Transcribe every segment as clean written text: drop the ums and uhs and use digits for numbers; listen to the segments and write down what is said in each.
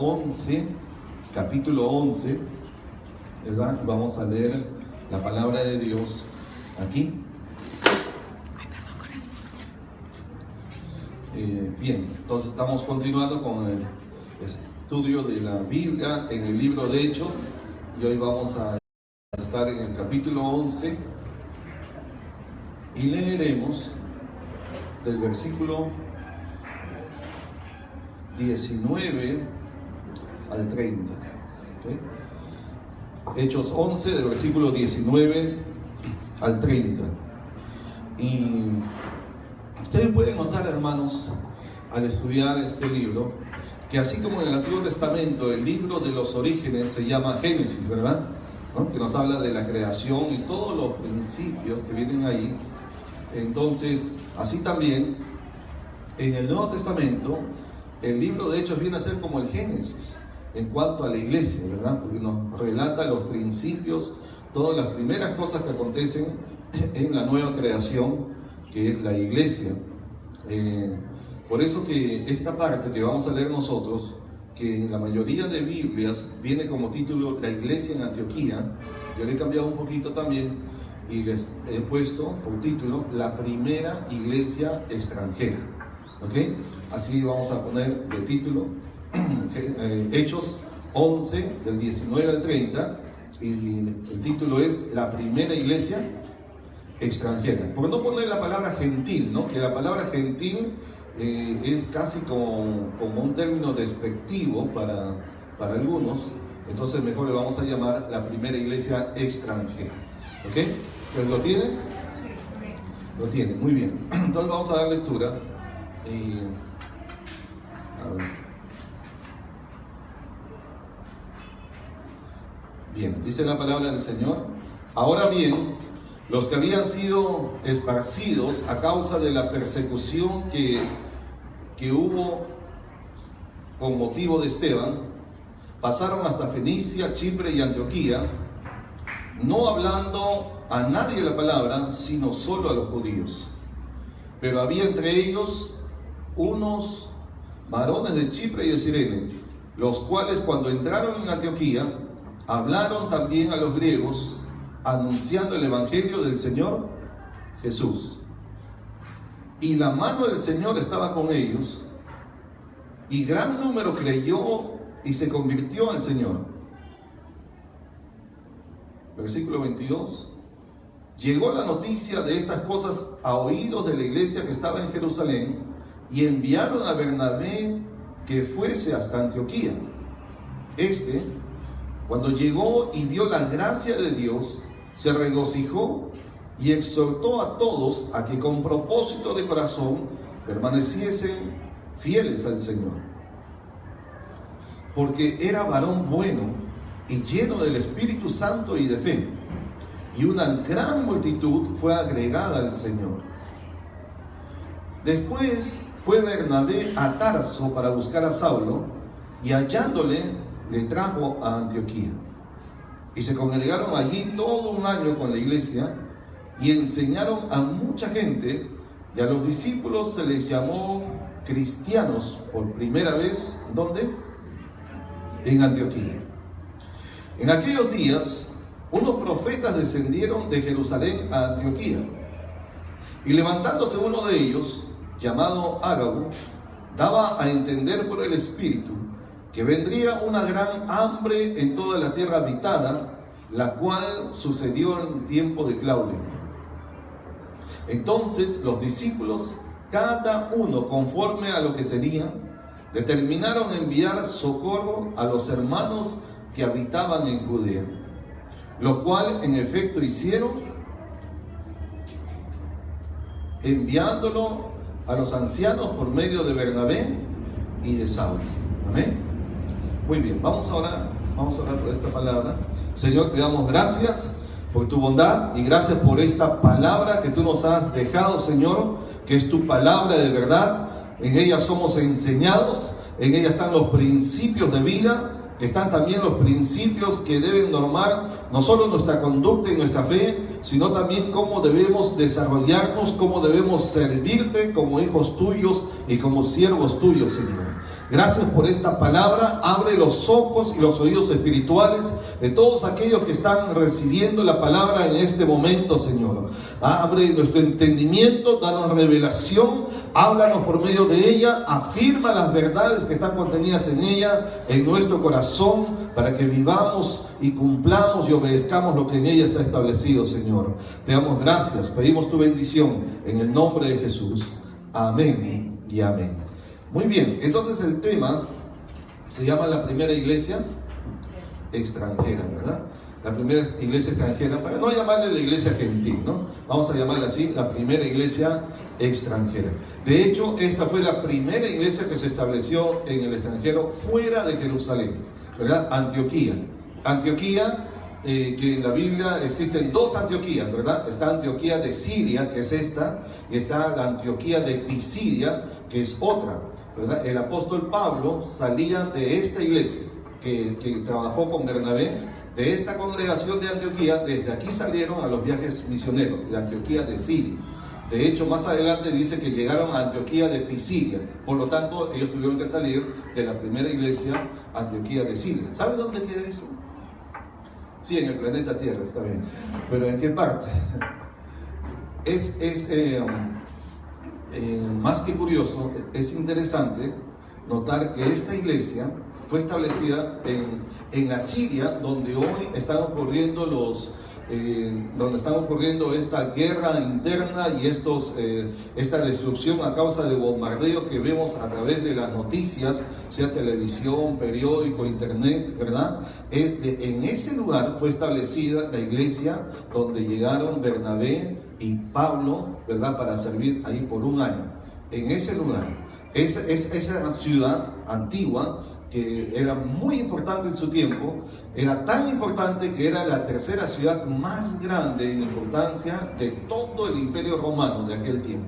11, capítulo 11, ¿verdad? Vamos a leer la palabra de Dios aquí. Bien, entonces estamos continuando con el estudio de la Biblia en el libro de Hechos, y hoy vamos a estar en el capítulo 11 y leeremos del versículo 19 al 30. ¿Okay? Hechos 11, del versículo 19 al 30. Y ustedes pueden notar, hermanos, al estudiar este libro, que así como en el Antiguo Testamento el libro de los orígenes se llama Génesis, ¿verdad? ¿No? Que nos habla de la creación y todos los principios que vienen ahí. Entonces, así también en el Nuevo Testamento el libro de Hechos viene a ser como el Génesis en cuanto a la iglesia, ¿verdad? Porque nos relata los principios, todas las primeras cosas que acontecen en la nueva creación, que es la iglesia. Por eso que esta parte que vamos a leer nosotros, que en la mayoría de Biblias viene como título La iglesia en Antioquía, yo le he cambiado un poquito también y les he puesto por título La primera iglesia extranjera. ¿Ok? Así vamos a poner de título Hechos 11 del 19 al 30, y el título es La primera iglesia extranjera. ¿Por qué no poner la palabra gentil, no? Que la palabra gentil es casi como un término despectivo para algunos, entonces mejor le vamos a llamar la primera iglesia extranjera. ¿Ok? ¿Pues lo tiene? Lo tiene, muy bien. Entonces vamos a dar lectura. A ver. Bien, dice la palabra del Señor. Ahora bien, los que habían sido esparcidos a causa de la persecución que hubo con motivo de Esteban, pasaron hasta Fenicia, Chipre y Antioquía, no hablando a nadie la palabra, sino solo a los judíos. Pero había entre ellos unos varones de Chipre y de Cirene, los cuales cuando entraron en Antioquía, hablaron también a los griegos, anunciando el evangelio del Señor Jesús. Y la mano del Señor estaba con ellos, y gran número creyó y se convirtió al Señor. Versículo 22. Llegó la noticia de estas cosas a oídos de la iglesia que estaba en Jerusalén, y enviaron a Bernabé que fuese hasta Antioquía. Cuando llegó y vio la gracia de Dios, se regocijó y exhortó a todos a que con propósito de corazón permaneciesen fieles al Señor. Porque era varón bueno y lleno del Espíritu Santo y de fe, y una gran multitud fue agregada al Señor. Después fue Bernabé a Tarso para buscar a Saulo, y hallándole le trajo a Antioquía. Y se congregaron allí todo un año con la iglesia, y enseñaron a mucha gente, y a los discípulos se les llamó cristianos por primera vez. ¿Dónde? En Antioquía. En aquellos días, unos profetas descendieron de Jerusalén a Antioquía, y levantándose uno de ellos, llamado Ágabo, daba a entender por el Espíritu que vendría una gran hambre en toda la tierra habitada, la cual sucedió en tiempo de Claudio. Entonces los discípulos, cada uno conforme a lo que tenía, determinaron enviar socorro a los hermanos que habitaban en Judea, lo cual en efecto hicieron, enviándolo a los ancianos por medio de Bernabé y de Saulo. Amén. Muy bien, vamos a orar por esta palabra. Señor, te damos gracias por tu bondad y gracias por esta palabra que tú nos has dejado, Señor, que es tu palabra de verdad. En ella somos enseñados, en ella están los principios de vida, están también los principios que deben normar no solo nuestra conducta y nuestra fe, sino también cómo debemos desarrollarnos, cómo debemos servirte como hijos tuyos y como siervos tuyos, Señor. Gracias por esta palabra. Abre los ojos y los oídos espirituales de todos aquellos que están recibiendo la palabra en este momento, Señor. Abre nuestro entendimiento, danos revelación, háblanos por medio de ella, afirma las verdades que están contenidas en ella, en nuestro corazón, para que vivamos y cumplamos y obedezcamos lo que en ella está establecido, Señor. Te damos gracias, pedimos tu bendición en el nombre de Jesús. Amén y amén. Muy bien, entonces el tema se llama la primera iglesia extranjera, ¿verdad? La primera iglesia extranjera, para no llamarle la iglesia gentil, ¿no? Vamos a llamarla así, la primera iglesia extranjera. De hecho, esta fue la primera iglesia que se estableció en el extranjero fuera de Jerusalén, ¿verdad? Antioquía. Antioquía, que en la Biblia existen dos Antioquías, ¿verdad? Está Antioquía de Siria, que es esta, y está la Antioquía de Pisidia, que es otra, ¿verdad? El apóstol Pablo salía de esta iglesia que trabajó con Bernabé, de esta congregación de Antioquía. Desde aquí salieron a los viajes misioneros de Antioquía de Siria. De hecho, más adelante dice que llegaron a Antioquía de Pisidia. Por lo tanto, ellos tuvieron que salir de la primera iglesia, Antioquía de Siria. ¿Saben dónde queda eso? Sí, en el planeta Tierra, está bien. Pero ¿en qué parte? Más que curioso, es interesante notar que esta iglesia fue establecida en la Siria, donde hoy están ocurriendo esta guerra interna y esta destrucción a causa de bombardeos que vemos a través de las noticias, sea televisión, periódico, internet, ¿verdad? En ese lugar fue establecida la iglesia donde llegaron Bernabé y Pablo, ¿verdad?, para servir ahí por un año. En ese lugar, esa ciudad antigua, que era muy importante en su tiempo, era tan importante que era la tercera ciudad más grande en importancia de todo el Imperio Romano de aquel tiempo,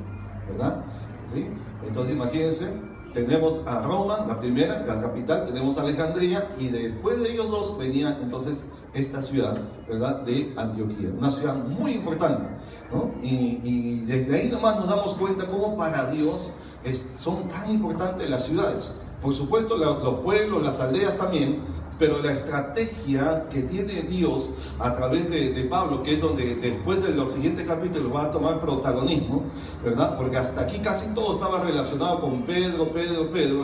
¿verdad? ¿Sí? Entonces imagínense, tenemos a Roma, la primera, la capital, tenemos a Alejandría, y después de ellos dos venía entonces esta ciudad, ¿verdad?, de Antioquía, una ciudad muy importante, ¿no? Y desde ahí nomás nos damos cuenta cómo para Dios son tan importantes las ciudades. Por supuesto, los pueblos, las aldeas también, pero la estrategia que tiene Dios a través de Pablo, que es donde después de los siguientes capítulos va a tomar protagonismo, ¿verdad? Porque hasta aquí casi todo estaba relacionado con Pedro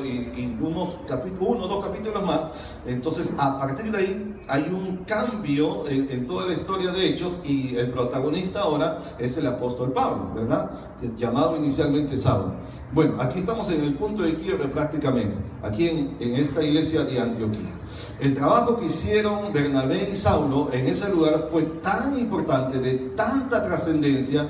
y uno o dos capítulos más. Entonces, a partir de ahí hay un cambio en toda la historia de Hechos, y el protagonista ahora es el apóstol Pablo, ¿verdad? Llamado inicialmente Saulo. Bueno, aquí estamos en el punto de quiebre prácticamente, aquí en esta iglesia de Antioquía. El trabajo que hicieron Bernabé y Saulo en ese lugar fue tan importante, de tanta trascendencia,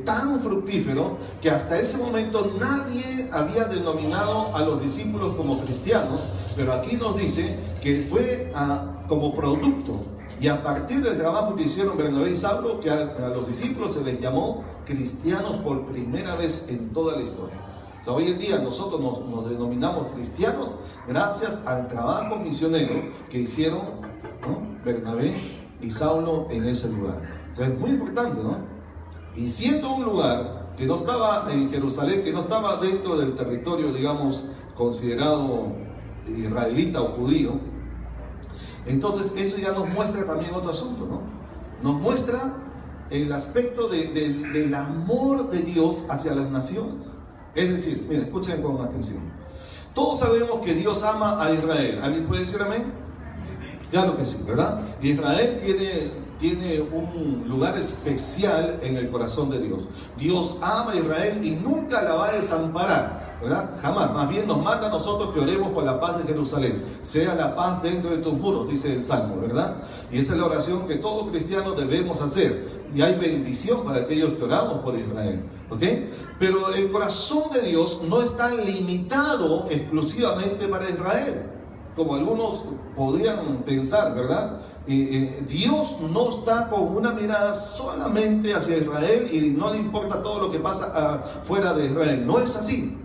tan fructífero, que hasta ese momento nadie había denominado a los discípulos como cristianos, pero aquí nos dice que fue como producto, y a partir del trabajo que hicieron Bernabé y Saulo, que a los discípulos se les llamó cristianos por primera vez en toda la historia. O sea, hoy en día nosotros nos denominamos cristianos gracias al trabajo misionero que hicieron, ¿no?, Bernabé y Saulo en ese lugar. O sea, es muy importante, ¿no? Y siendo un lugar que no estaba en Jerusalén, que no estaba dentro del territorio, digamos, considerado israelita o judío, entonces eso ya nos muestra también otro asunto, ¿no? Nos muestra el aspecto del amor de Dios hacia las naciones. Es decir, miren, escuchen con atención. Todos sabemos que Dios ama a Israel. ¿Alguien puede decir amén? Claro que sí, ¿verdad? Israel tiene un lugar especial en el corazón de Dios. Dios ama a Israel y nunca la va a desamparar, ¿verdad? Jamás. Más bien nos manda a nosotros que oremos por la paz de Jerusalén. Sea la paz dentro de tus muros, dice el Salmo, ¿verdad? Y esa es la oración que todos cristianos debemos hacer. Y hay bendición para aquellos que oramos por Israel, ¿ok? Pero el corazón de Dios no está limitado exclusivamente para Israel, como algunos podrían pensar, ¿verdad? Dios no está con una mirada solamente hacia Israel y no le importa todo lo que pasa fuera de Israel. No es así.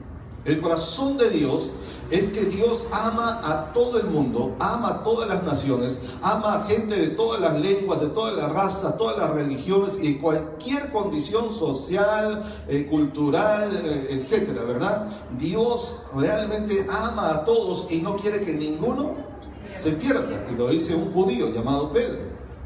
El corazón de Dios es que Dios ama a todo el mundo, ama a todas las naciones, ama a gente de todas las lenguas, de todas las razas, todas las religiones y cualquier condición social, cultural, etcétera, ¿verdad? Dios realmente ama a todos y no quiere que ninguno se pierda. Y lo dice un judío llamado Pedro,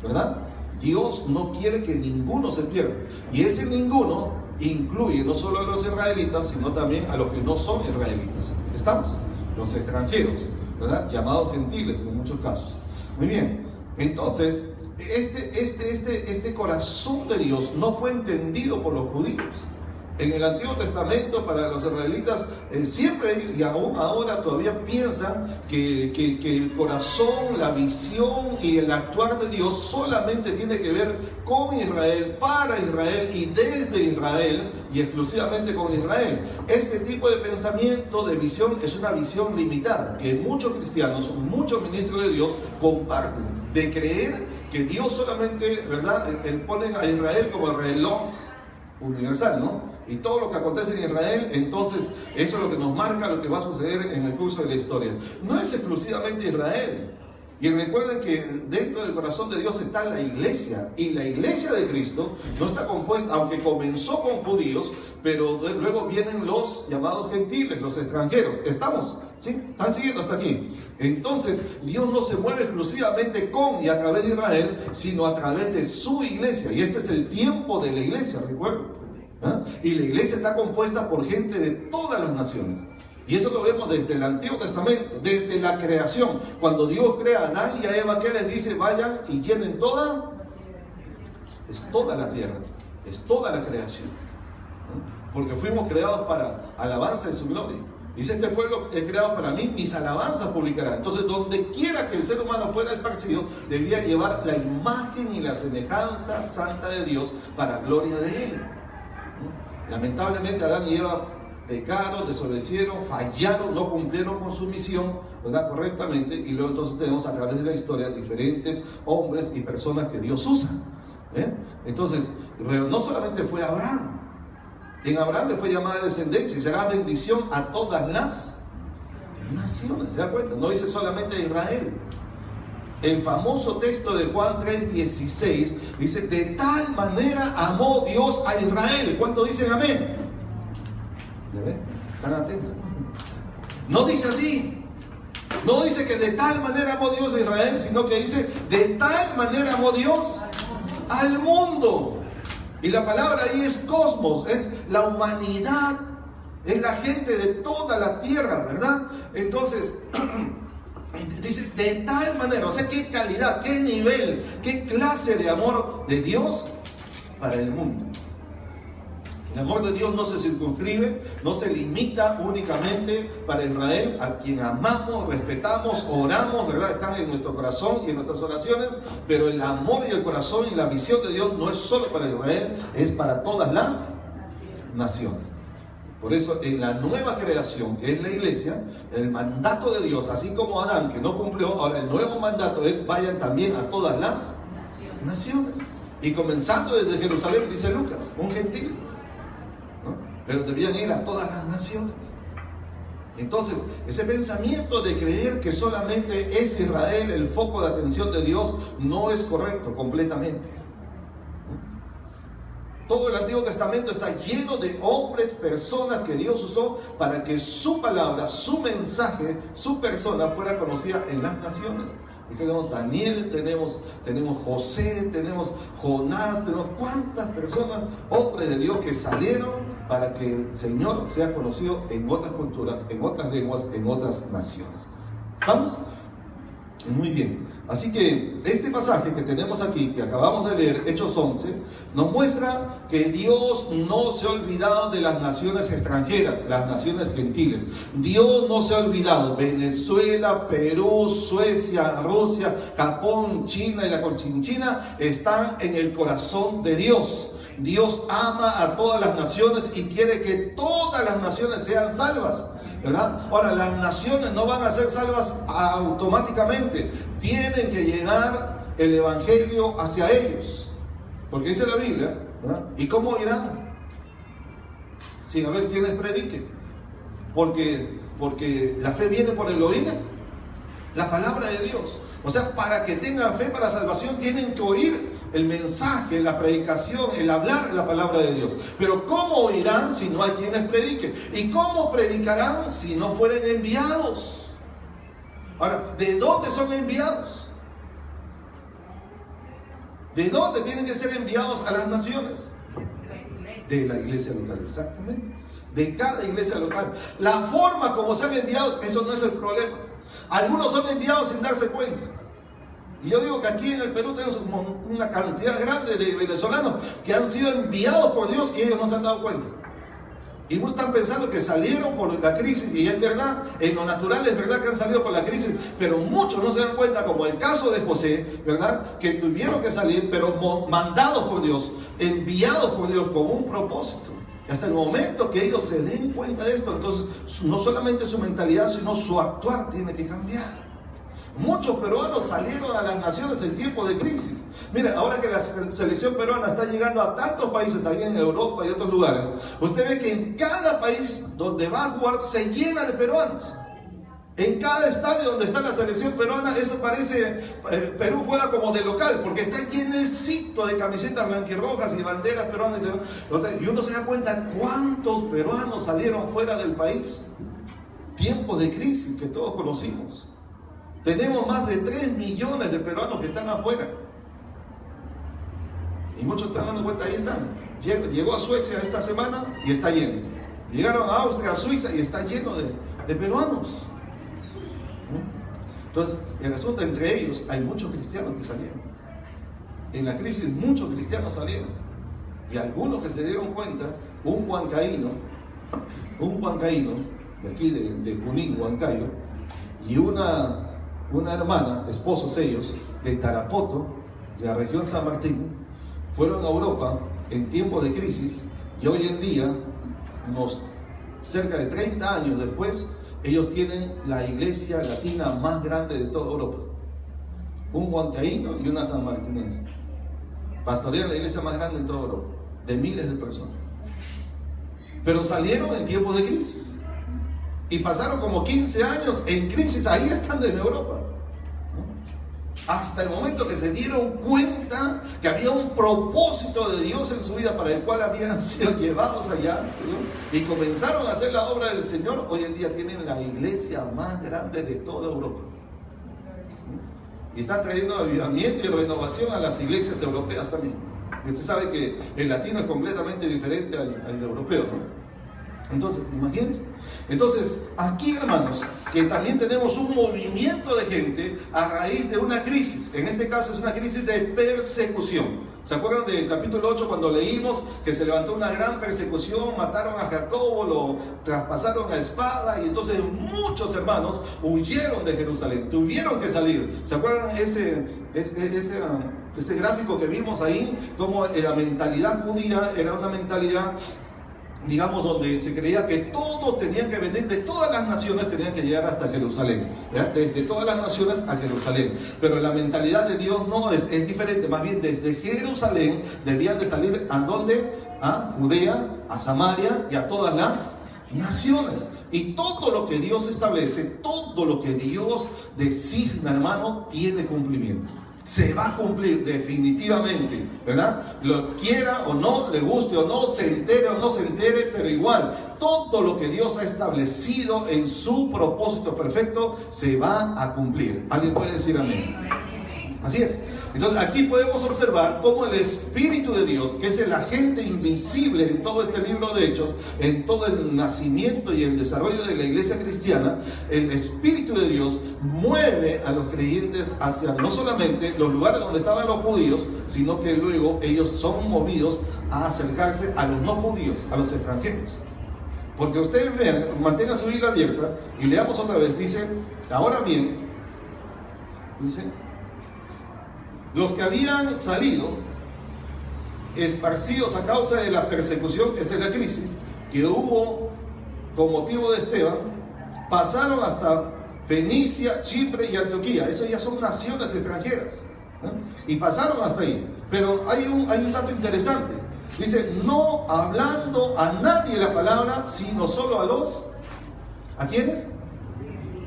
¿verdad? Dios no quiere que ninguno se pierda. Y ese ninguno incluye no solo a los israelitas, sino también a los que no son israelitas. ¿Estamos? Los extranjeros, ¿verdad? Llamados gentiles en muchos casos. Muy bien. Entonces, este corazón de Dios no fue entendido por los judíos. En el Antiguo Testamento, para los israelitas, siempre y aún ahora todavía piensan que el corazón, la visión y el actuar de Dios solamente tiene que ver con Israel, para Israel y desde Israel y exclusivamente con Israel. Ese tipo de pensamiento, de visión, es una visión limitada que muchos cristianos, muchos ministros de Dios comparten, de creer que Dios solamente, ¿verdad?, ponen a Israel como el reloj universal, ¿no? Y todo lo que acontece en Israel, entonces eso es lo que nos marca lo que va a suceder en el curso de la historia. No es exclusivamente Israel. Y recuerden que dentro del corazón de Dios está la iglesia. Y la iglesia de Cristo no está compuesta, aunque comenzó con judíos, pero luego vienen los llamados gentiles, los extranjeros. ¿Estamos? ¿Sí? ¿Están siguiendo hasta aquí? Entonces, Dios no se mueve exclusivamente con y a través de Israel, sino a través de su iglesia. Y este es el tiempo de la iglesia, recuerden. Y la iglesia está compuesta por gente de todas las naciones. Y eso lo vemos desde el Antiguo Testamento, desde la creación. Cuando Dios crea a Adán y a Eva, ¿qué les dice? Vayan y llenen toda. Es toda la tierra, es toda la creación. Porque fuimos creados para alabanza de su gloria. Dice: este pueblo es creado para mí, mis alabanzas publicará. Entonces, donde quiera que el ser humano fuera esparcido, debía llevar la imagen y la semejanza santa de Dios para gloria de Él. Lamentablemente Adán y Eva pecaron, desobedecieron, fallaron, no cumplieron con su misión, ¿verdad?, correctamente. Y luego entonces tenemos a través de la historia diferentes hombres y personas que Dios usa. Entonces, pero no solamente fue Abraham. En Abraham le fue llamada descendencia y será bendición a todas las naciones. ¿Se da cuenta? No dice solamente a Israel. El famoso texto de Juan 3:16 dice: de tal manera amó Dios a Israel. ¿Cuántos dicen amén? ¿Ya ven? Están atentos. No dice así. No dice que de tal manera amó Dios a Israel, sino que dice: de tal manera amó Dios al mundo. Y la palabra ahí es cosmos, es la humanidad, es la gente de toda la tierra, ¿verdad? Entonces dice de tal manera, o sea, qué calidad, qué nivel, qué clase de amor de Dios para el mundo. El amor de Dios no se circunscribe, no se limita únicamente para Israel, a quien amamos, respetamos, oramos, ¿verdad? Están en nuestro corazón y en nuestras oraciones, pero el amor y el corazón y la visión de Dios no es solo para Israel, es para todas las naciones. Por eso, en la nueva creación, que es la iglesia, el mandato de Dios, así como Adán, que no cumplió, ahora el nuevo mandato es: vayan también a todas las naciones. Y comenzando desde Jerusalén, dice Lucas, un gentil, ¿no? Pero debían ir a todas las naciones. Entonces, ese pensamiento de creer que solamente es Israel el foco de atención de Dios no es correcto completamente. Todo el Antiguo Testamento está lleno de hombres, personas que Dios usó para que su palabra, su mensaje, su persona fuera conocida en las naciones. Y tenemos Daniel, tenemos José, tenemos Jonás, tenemos cuántas personas, hombres de Dios, que salieron para que el Señor sea conocido en otras culturas, en otras lenguas, en otras naciones. ¿Estamos? Muy bien. Así que este pasaje que tenemos aquí, que acabamos de leer, Hechos 11, nos muestra que Dios no se ha olvidado de las naciones extranjeras, las naciones gentiles. Dios no se ha olvidado. Venezuela, Perú, Suecia, Rusia, Japón, China y la Conchinchina están en el corazón de Dios. Dios ama a todas las naciones y quiere que todas las naciones sean salvas, ¿verdad? Ahora, las naciones no van a ser salvas automáticamente. Tienen que llegar el evangelio hacia ellos, porque dice la Biblia, ¿verdad? ¿Y cómo irán? Sin haber quienes prediquen. Porque porque la fe viene por el oír la palabra de Dios. O sea, para que tengan fe para salvación tienen que oír el mensaje, la predicación, el hablar de la palabra de Dios. Pero ¿cómo oirán si no hay quienes prediquen? ¿Y cómo predicarán si no fueren enviados? Ahora, ¿de dónde son enviados? ¿De dónde tienen que ser enviados a las naciones? De la iglesia local, exactamente. De cada iglesia local. La forma como sean enviados, eso no es el problema. Algunos son enviados sin darse cuenta. Y yo digo que aquí en el Perú tenemos una cantidad grande de venezolanos que han sido enviados por Dios y ellos no se han dado cuenta. Y muchos están pensando que salieron por la crisis, y es verdad, en lo natural es verdad que han salido por la crisis, pero muchos no se dan cuenta, como el caso de José, ¿verdad? Que tuvieron que salir, pero mandados por Dios, enviados por Dios con un propósito. Y hasta el momento que ellos se den cuenta de esto, entonces no solamente su mentalidad, sino su actuar tiene que cambiar. Muchos peruanos salieron a las naciones en tiempos de crisis. Mire, ahora que la selección peruana está llegando a tantos países, ahí en Europa y otros lugares, usted ve que en cada país donde va a jugar se llena de peruanos. En cada estadio donde está la selección peruana, eso parece, Perú juega como de local, porque está llenecito de camisetas blanquirrojas y banderas peruanas. Y uno se da cuenta cuántos peruanos salieron fuera del país. Tiempos de crisis que todos conocimos. Tenemos más de 3 millones de peruanos que están afuera. Y muchos están dando cuenta, ahí están. Llegó a Suecia esta semana y está lleno. Llegaron a Austria, a Suiza y está lleno de peruanos. Entonces, el asunto, entre ellos hay muchos cristianos que salieron. En la crisis muchos cristianos salieron. Y algunos que se dieron cuenta, un huancaíno de aquí de Junín, Huancayo, y una hermana, esposos ellos, de Tarapoto, de la región San Martín, fueron a Europa en tiempos de crisis, y hoy en día, cerca de 30 años después, ellos tienen la iglesia latina más grande de toda Europa. Un huancaíno y una sanmartinense. Pastorean la iglesia más grande en toda Europa, de miles de personas. Pero salieron en tiempos de crisis. Y pasaron como 15 años en crisis, ahí están en Europa. Hasta el momento que se dieron cuenta que había un propósito de Dios en su vida para el cual habían sido llevados allá, ¿no? Y comenzaron a hacer la obra del Señor. Hoy en día tienen la iglesia más grande de toda Europa. Y están trayendo avivamiento y renovación a las iglesias europeas también. Y usted sabe que el latino es completamente diferente al europeo, ¿no? Entonces, imagínense. Entonces, aquí, hermanos, que también tenemos un movimiento de gente a raíz de una crisis. En este caso es una crisis de persecución. ¿Se acuerdan del capítulo 8 cuando leímos que se levantó una gran persecución, mataron a Jacobo, lo traspasaron a espada, y entonces muchos hermanos huyeron de Jerusalén, tuvieron que salir? ¿Se acuerdan ese gráfico que vimos ahí? Como la mentalidad judía era una mentalidad, digamos, donde se creía que todos tenían que venir, de todas las naciones tenían que llegar hasta Jerusalén, ¿ya? Desde todas las naciones a Jerusalén. Pero la mentalidad de Dios no es diferente, más bien desde Jerusalén debían de salir ¿a dónde? A Judea, a Samaria y a todas las naciones. Y todo lo que Dios establece, todo lo que Dios designa, hermano, tiene cumplimiento. Se va a cumplir definitivamente, ¿verdad? Lo quiera o no, le guste o no, se entere o no se entere, pero igual, todo lo que Dios ha establecido en su propósito perfecto se va a cumplir. ¿Alguien puede decir amén? Así es. Entonces aquí podemos observar cómo el Espíritu de Dios, que es el agente invisible en todo este libro de Hechos, en todo el nacimiento y el desarrollo de la iglesia cristiana, el Espíritu de Dios mueve a los creyentes hacia no solamente los lugares donde estaban los judíos, sino que luego ellos son movidos a acercarse a los no judíos, a los extranjeros. Porque ustedes vean, mantengan su Biblia abierta y leamos otra vez. Dice, ahora bien, dice, los que habían salido, esparcidos a causa de la persecución, esa es la crisis, que hubo con motivo de Esteban, pasaron hasta Fenicia, Chipre y Antioquía. Eso ya son naciones extranjeras, ¿no? Y pasaron hasta ahí. Pero hay un dato interesante. Dice, no hablando a nadie la palabra, sino solo ¿a quiénes?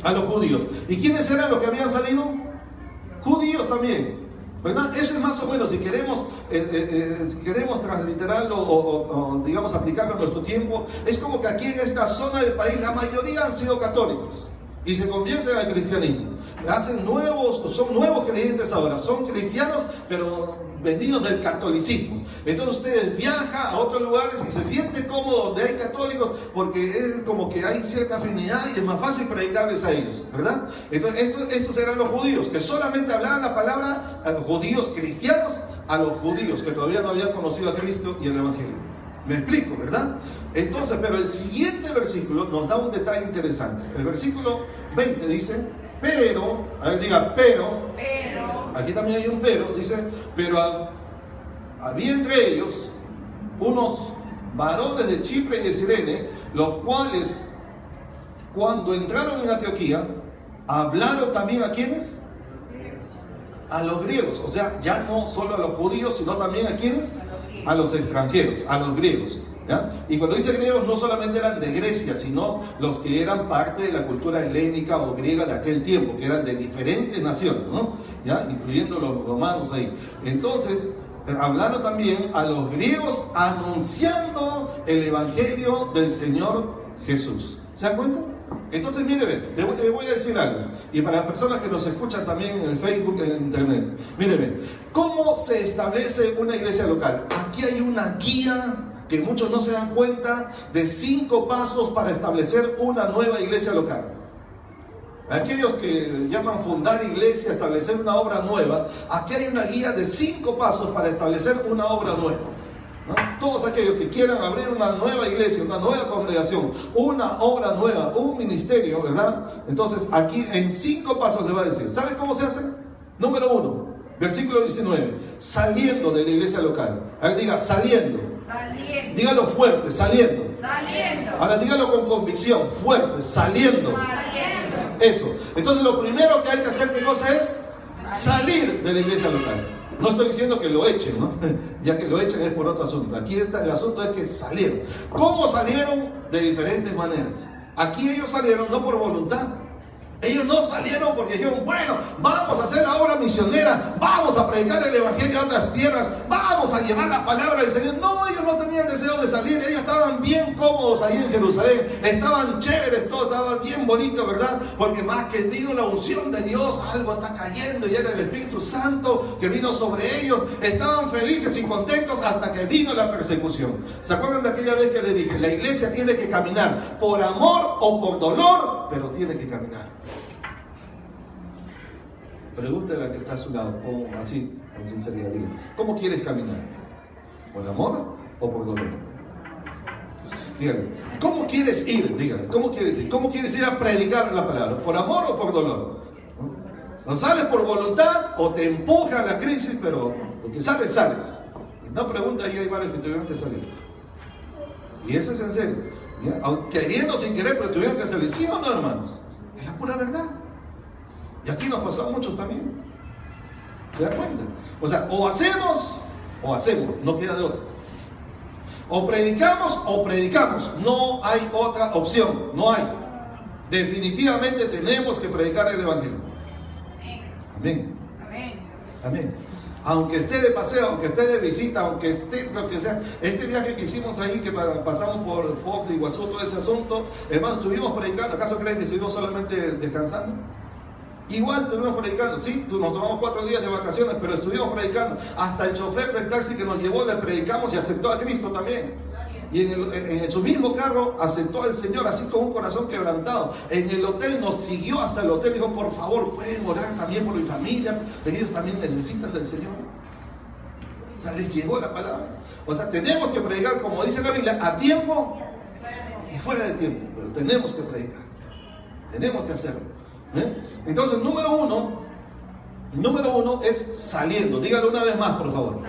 A los judíos. ¿Y quiénes eran los que habían salido? Judíos también, ¿verdad? Eso es más o menos, si queremos transliterarlo o digamos aplicarlo en nuestro tiempo, es como que aquí en esta zona del país la mayoría han sido católicos y se convierten al cristianismo. Son nuevos creyentes ahora, son cristianos pero venidos del catolicismo. Entonces ustedes viajan a otros lugares y se sienten cómodos donde hay católicos, porque es como que hay cierta afinidad y es más fácil predicarles a ellos, ¿verdad? Entonces estos eran los judíos, que solamente hablaban la palabra a los judíos cristianos, a los judíos que todavía no habían conocido a Cristo y el Evangelio. ¿Me explico, verdad? Entonces, pero el siguiente versículo nos da un detalle interesante. El versículo 20 dice: pero, a ver, diga, pero, aquí también hay un pero, dice, pero había entre ellos unos varones de Chipre y de Cirene, los cuales, cuando entraron en Antioquía, hablaron también ¿a quiénes? A los griegos. O sea, ya no solo a los judíos, sino también ¿a quiénes? A los extranjeros, a los griegos. ¿Ya? Y cuando dice griegos, no solamente eran de Grecia, sino los que eran parte de la cultura helénica o griega de aquel tiempo, que eran de diferentes naciones, ¿no? ¿Ya? Incluyendo los romanos ahí. Entonces, hablaron también a los griegos anunciando el evangelio del Señor Jesús. ¿Se dan cuenta? Entonces, mire, le voy a decir algo. Y para las personas que nos escuchan también en el Facebook y en el internet, mire, ¿cómo se establece una iglesia local? Aquí hay una guía que muchos no se dan cuenta, de 5 pasos para establecer una nueva iglesia local. Aquellos que llaman fundar iglesia, establecer una obra nueva, aquí hay una guía de 5 pasos para establecer una obra nueva, ¿no? Todos aquellos que quieran abrir una nueva iglesia, una nueva congregación, una obra nueva, un ministerio, ¿verdad? Entonces aquí en 5 pasos les va a decir. ¿Saben cómo se hace? Número 1, versículo 19, saliendo de la iglesia local. A ver, diga, saliendo. Dígalo fuerte, saliendo. Ahora dígalo con convicción, fuerte, saliendo. Eso. Entonces lo primero que hay que hacer, ¿qué cosa es? Salir de la iglesia local. No estoy diciendo que lo echen, ¿no? Ya que lo echen es por otro asunto. Aquí está el asunto, es que salieron. ¿Cómo salieron? De diferentes maneras. Aquí ellos salieron no por voluntad. Ellos no salieron porque dijeron, bueno, vamos a hacer la obra misionera, vamos a predicar el evangelio a otras tierras, vamos a llevar la palabra del Señor. No, ellos no tenían deseo de salir, ellos estaban bien cómodos ahí en Jerusalén, estaban chéveres, todo estaba bien bonito, ¿verdad? Porque más que vino la unción de Dios, algo está cayendo y era el Espíritu Santo que vino sobre ellos. Estaban felices y contentos hasta que vino la persecución. ¿Se acuerdan de aquella vez que les dije? La iglesia tiene que caminar por amor o por dolor, pero tiene que caminar. Pregúntale a la que está a su lado, así, con sinceridad, diga, ¿cómo quieres caminar? ¿Por amor o por dolor? Dígale, ¿cómo quieres ir? Dígale, ¿cómo quieres ir? ¿Cómo quieres ir a predicar la palabra? ¿Por amor o por dolor? ¿No sales por voluntad o te empuja a la crisis, pero lo que sales, sales? Y no pregunta, ahí hay varios que tuvieron que salir. Y eso es en serio. ¿Ya? Queriendo sin querer, pero tuvieron que salir. ¿Sí o no, hermanos? Es la pura verdad. Y aquí nos pasó a muchos también. ¿Se dan cuenta? O sea, o hacemos, no queda de otra. O predicamos, no hay otra opción, no hay. Definitivamente tenemos que predicar el evangelio. Amén. Amén. Aunque esté de paseo, aunque esté de visita, aunque esté lo que sea. Este viaje que hicimos ahí, que pasamos por Fox de Iguazú, todo ese asunto, hermanos, estuvimos predicando. ¿Acaso creen que estuvimos solamente descansando? Igual estuvimos predicando, sí, nos tomamos 4 días de vacaciones, pero estuvimos predicando. Hasta el chofer del taxi que nos llevó le predicamos y aceptó a Cristo también. Y en su mismo carro aceptó al Señor, así con un corazón quebrantado. En el hotel nos siguió hasta el hotel y dijo, por favor, pueden orar también por mi familia, que ellos también necesitan del Señor. O sea, les llegó la palabra. O sea, tenemos que predicar, como dice la Biblia, a tiempo y fuera de tiempo. Pero tenemos que predicar, tenemos que hacerlo. Entonces, número uno es saliendo. Dígalo una vez más, por favor.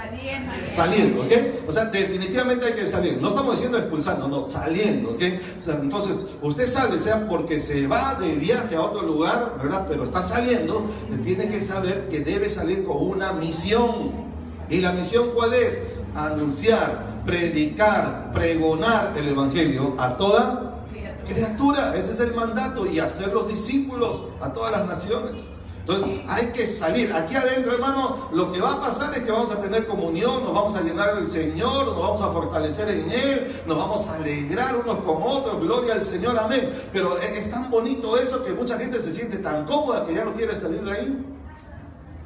Saliendo, ¿ok? O sea, definitivamente hay que salir. No estamos diciendo expulsando, no, saliendo, ¿ok? O sea, entonces, usted sale, sea porque se va de viaje a otro lugar, ¿verdad? Pero está saliendo, tiene que saber que debe salir con una misión. ¿Y la misión cuál es? Anunciar, predicar, pregonar el evangelio a toda criatura, ese es el mandato, y hacer los discípulos a todas las naciones. Entonces hay que salir. Aquí adentro, hermano, lo que va a pasar es que vamos a tener comunión, nos vamos a llenar del Señor, nos vamos a fortalecer en Él, nos vamos a alegrar unos con otros, gloria al Señor, amén. Pero es tan bonito eso que mucha gente se siente tan cómoda que ya no quiere salir de ahí.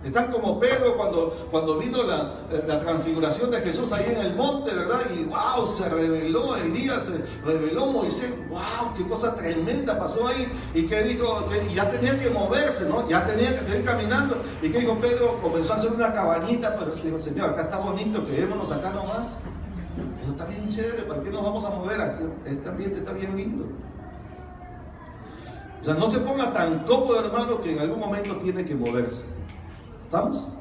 Están como Pedro cuando vino la transfiguración de Jesús ahí en el monte, ¿verdad? Y wow, se reveló Elías, se reveló Moisés, wow, qué cosa tremenda pasó ahí. Y que dijo, que ya tenían que moverse, ¿no? Ya tenían que seguir caminando. Y que dijo Pedro, comenzó a hacer una cabañita, pero dijo, Señor, acá está bonito, quedémonos acá nomás. Eso está bien chévere, ¿para qué nos vamos a mover aquí? Este ambiente está bien lindo. O sea, no se ponga tan cómodo, hermano, que en algún momento tiene que moverse. ¿Estamos?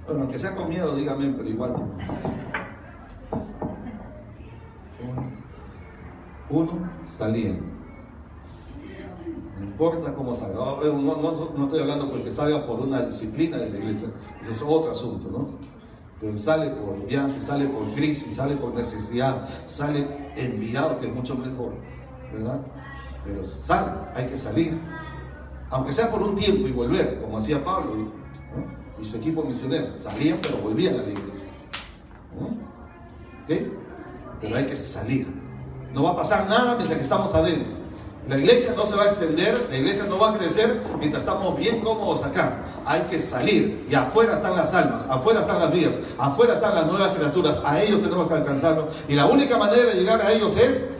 Bueno, aunque sea con miedo, dígame, pero igual. Uno, saliendo. No importa cómo salga. No estoy hablando porque salga por una disciplina de la iglesia. Ese es otro asunto, ¿no? Pero sale por viaje, sale por crisis, sale por necesidad, sale enviado, que es mucho mejor, ¿verdad? Pero sale, hay que salir. Aunque sea por un tiempo y volver, como hacía Pablo, ¿no? Y su equipo misionero. Salían, pero volvían a la iglesia, ¿no? ¿Ok? Pero hay que salir. No va a pasar nada mientras que estamos adentro. La iglesia no se va a extender, la iglesia no va a crecer mientras estamos bien cómodos acá. Hay que salir. Y afuera están las almas, afuera están las vidas, afuera están las nuevas criaturas. A ellos tenemos que alcanzarlos. Y la única manera de llegar a ellos es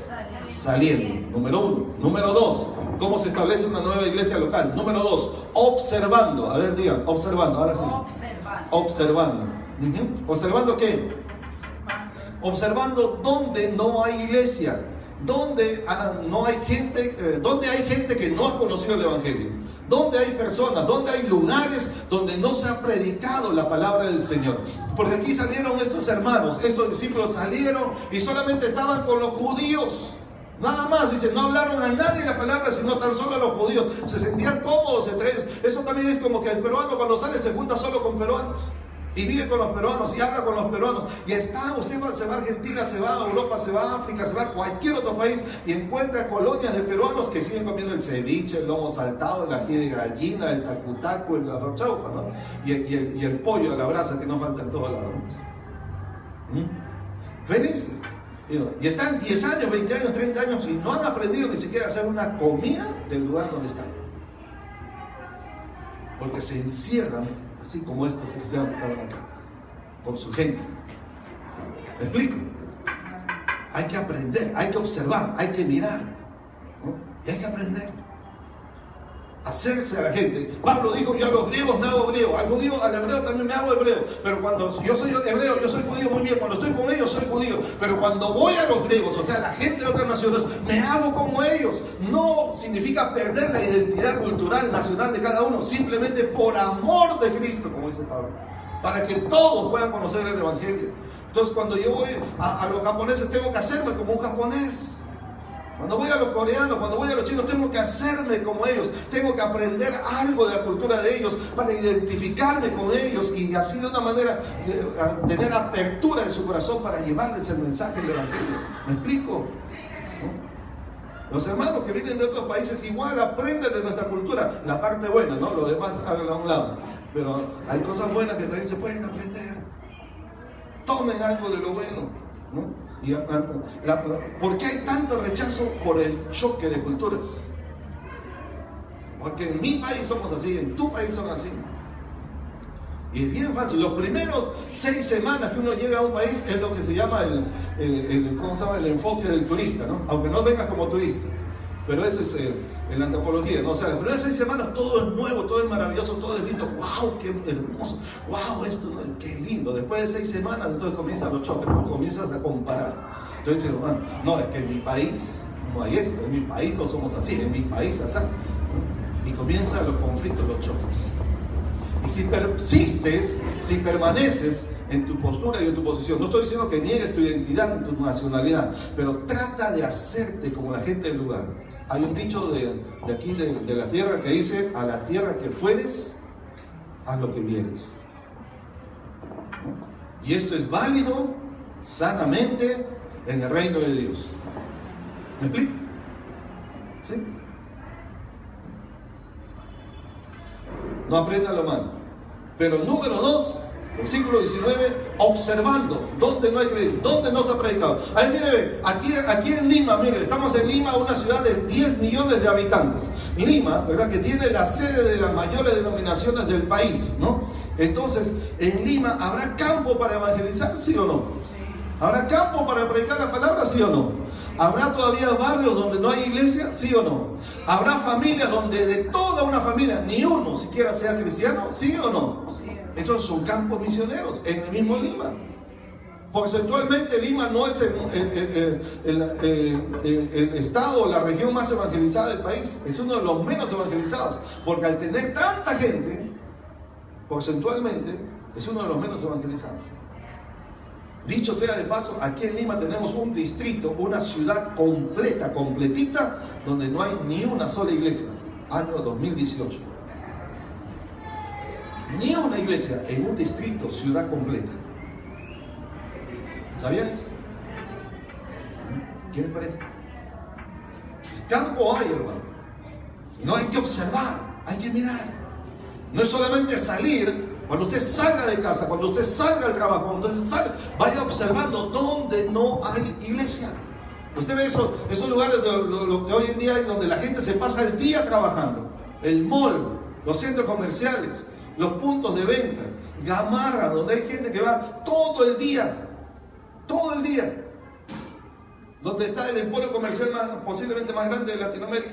saliendo. Número uno. Número dos. ¿Cómo se establece una nueva iglesia local? Número dos, observando. A ver, digan, observando, ahora sí. Observando. ¿Observando qué? Observando donde no hay iglesia, donde no hay gente, donde hay gente que no ha conocido el Evangelio, donde hay personas, donde hay lugares donde no se ha predicado la palabra del Señor. Porque aquí salieron estos hermanos, estos discípulos salieron y solamente estaban con los judíos. Nada más, dice, no hablaron a nadie la palabra, sino tan solo a los judíos. Se sentían cómodos entre ellos. Eso también es como que el peruano cuando sale se junta solo con peruanos. Y vive con los peruanos y habla con los peruanos. Y está, se va a Argentina, se va a Europa, se va a África, se va a cualquier otro país y encuentra colonias de peruanos que siguen comiendo el ceviche, el lomo saltado, el ají de gallina, el tacutaco, el arroz chaufa, ¿no? Y el pollo a la brasa que no falta en todos lados, ¿no? Felices. Y están 10 años, 20 años, 30 años y no han aprendido ni siquiera a hacer una comida del lugar donde están. Porque se encierran, así como estos cristianos que estaban acá, con su gente. ¿Me explico? Hay que aprender, hay que observar, hay que mirar, ¿no? Y hay que aprender. Hacerse a la gente. Pablo dijo, yo a los griegos me hago griego, al judío, al hebreo también me hago hebreo, pero cuando yo soy hebreo, yo soy judío, muy bien, cuando estoy con ellos soy judío, pero cuando voy a los griegos, o sea, la gente de otras naciones, me hago como ellos. No significa perder la identidad cultural nacional de cada uno, simplemente por amor de Cristo, como dice Pablo, para que todos puedan conocer el Evangelio. Entonces cuando yo voy a los japoneses, tengo que hacerme como un japonés. Cuando voy a los coreanos, cuando voy a los chinos, tengo que hacerme como ellos, tengo que aprender algo de la cultura de ellos para identificarme con ellos y así de una manera tener apertura en su corazón para llevarles el mensaje del Evangelio. ¿Me explico? ¿No? Los hermanos que vienen de otros países igual aprenden de nuestra cultura, la parte buena, ¿no? Lo demás háganlo a un lado. Pero hay cosas buenas que también se pueden aprender. Tomen algo de lo bueno, ¿no? ¿Por qué hay tanto rechazo por el choque de culturas? Porque en mi país somos así, en tu país son así. Y es bien fácil. Los primeros 6 semanas que uno llega a un país es lo que se llama ¿cómo se llama? El enfoque del turista, ¿no? Aunque no vengas como turista. Pero ese es en la antropología, ¿no? O sea, las primeras 6 semanas todo es nuevo, todo es maravilloso, todo es lindo. ¡Wow! ¡Qué hermoso! ¡Wow! Esto, ¡qué lindo! Después de 6 semanas, entonces comienzan los choques, ¿no? Comienzas a comparar. Entonces dices, no, es que en mi país no hay esto, en mi país no somos así, en mi país así, ¿no? Y comienzan los conflictos, los choques. Y si persistes, si permaneces en tu postura y en tu posición, no estoy diciendo que niegues tu identidad ni tu nacionalidad, pero trata de hacerte como la gente del lugar. Hay un dicho de aquí, de la tierra, que dice, a la tierra que fueres, haz lo que vieres. ¿No? Y esto es válido sanamente en el reino de Dios. ¿Me explico? ¿Sí? No aprendan lo malo. Pero número 2, versículo 19, observando dónde no hay creyente, dónde no se ha predicado. Ahí mire, aquí en Lima, mire, estamos en Lima, una ciudad de 10 millones de habitantes. Lima, ¿verdad?, que tiene la sede de las mayores denominaciones del país, ¿no? Entonces, en Lima, ¿habrá campo para evangelizar, sí o no? ¿Habrá campo para predicar la palabra, sí o no? ¿Habrá todavía barrios donde no hay iglesia, sí o no? ¿Habrá familias donde de toda una familia ni uno siquiera sea cristiano, sí o no? Estos son campos misioneros en el mismo Lima. Porcentualmente Lima no es el estado o la región más evangelizada del país. Es uno de los menos evangelizados, porque al tener tanta gente, porcentualmente es uno de los menos evangelizados. Dicho sea de paso, aquí en Lima tenemos un distrito, una ciudad completa, completita, donde no hay ni una sola iglesia. Año 2018. Ni una iglesia en un distrito, ciudad completa. ¿Sabían eso? ¿Qué les parece? Campo hay, hermano. No hay que observar, hay que mirar. No es solamente salir. Cuando usted salga de casa, cuando usted salga al trabajo, cuando usted salga, vaya observando dónde no hay iglesia. Usted ve esos lugares lo que hoy en día hay, donde la gente se pasa el día trabajando. El mall, los centros comerciales, los puntos de venta, Gamarra, donde hay gente que va todo el día, donde está el emporio comercial posiblemente más grande de Latinoamérica.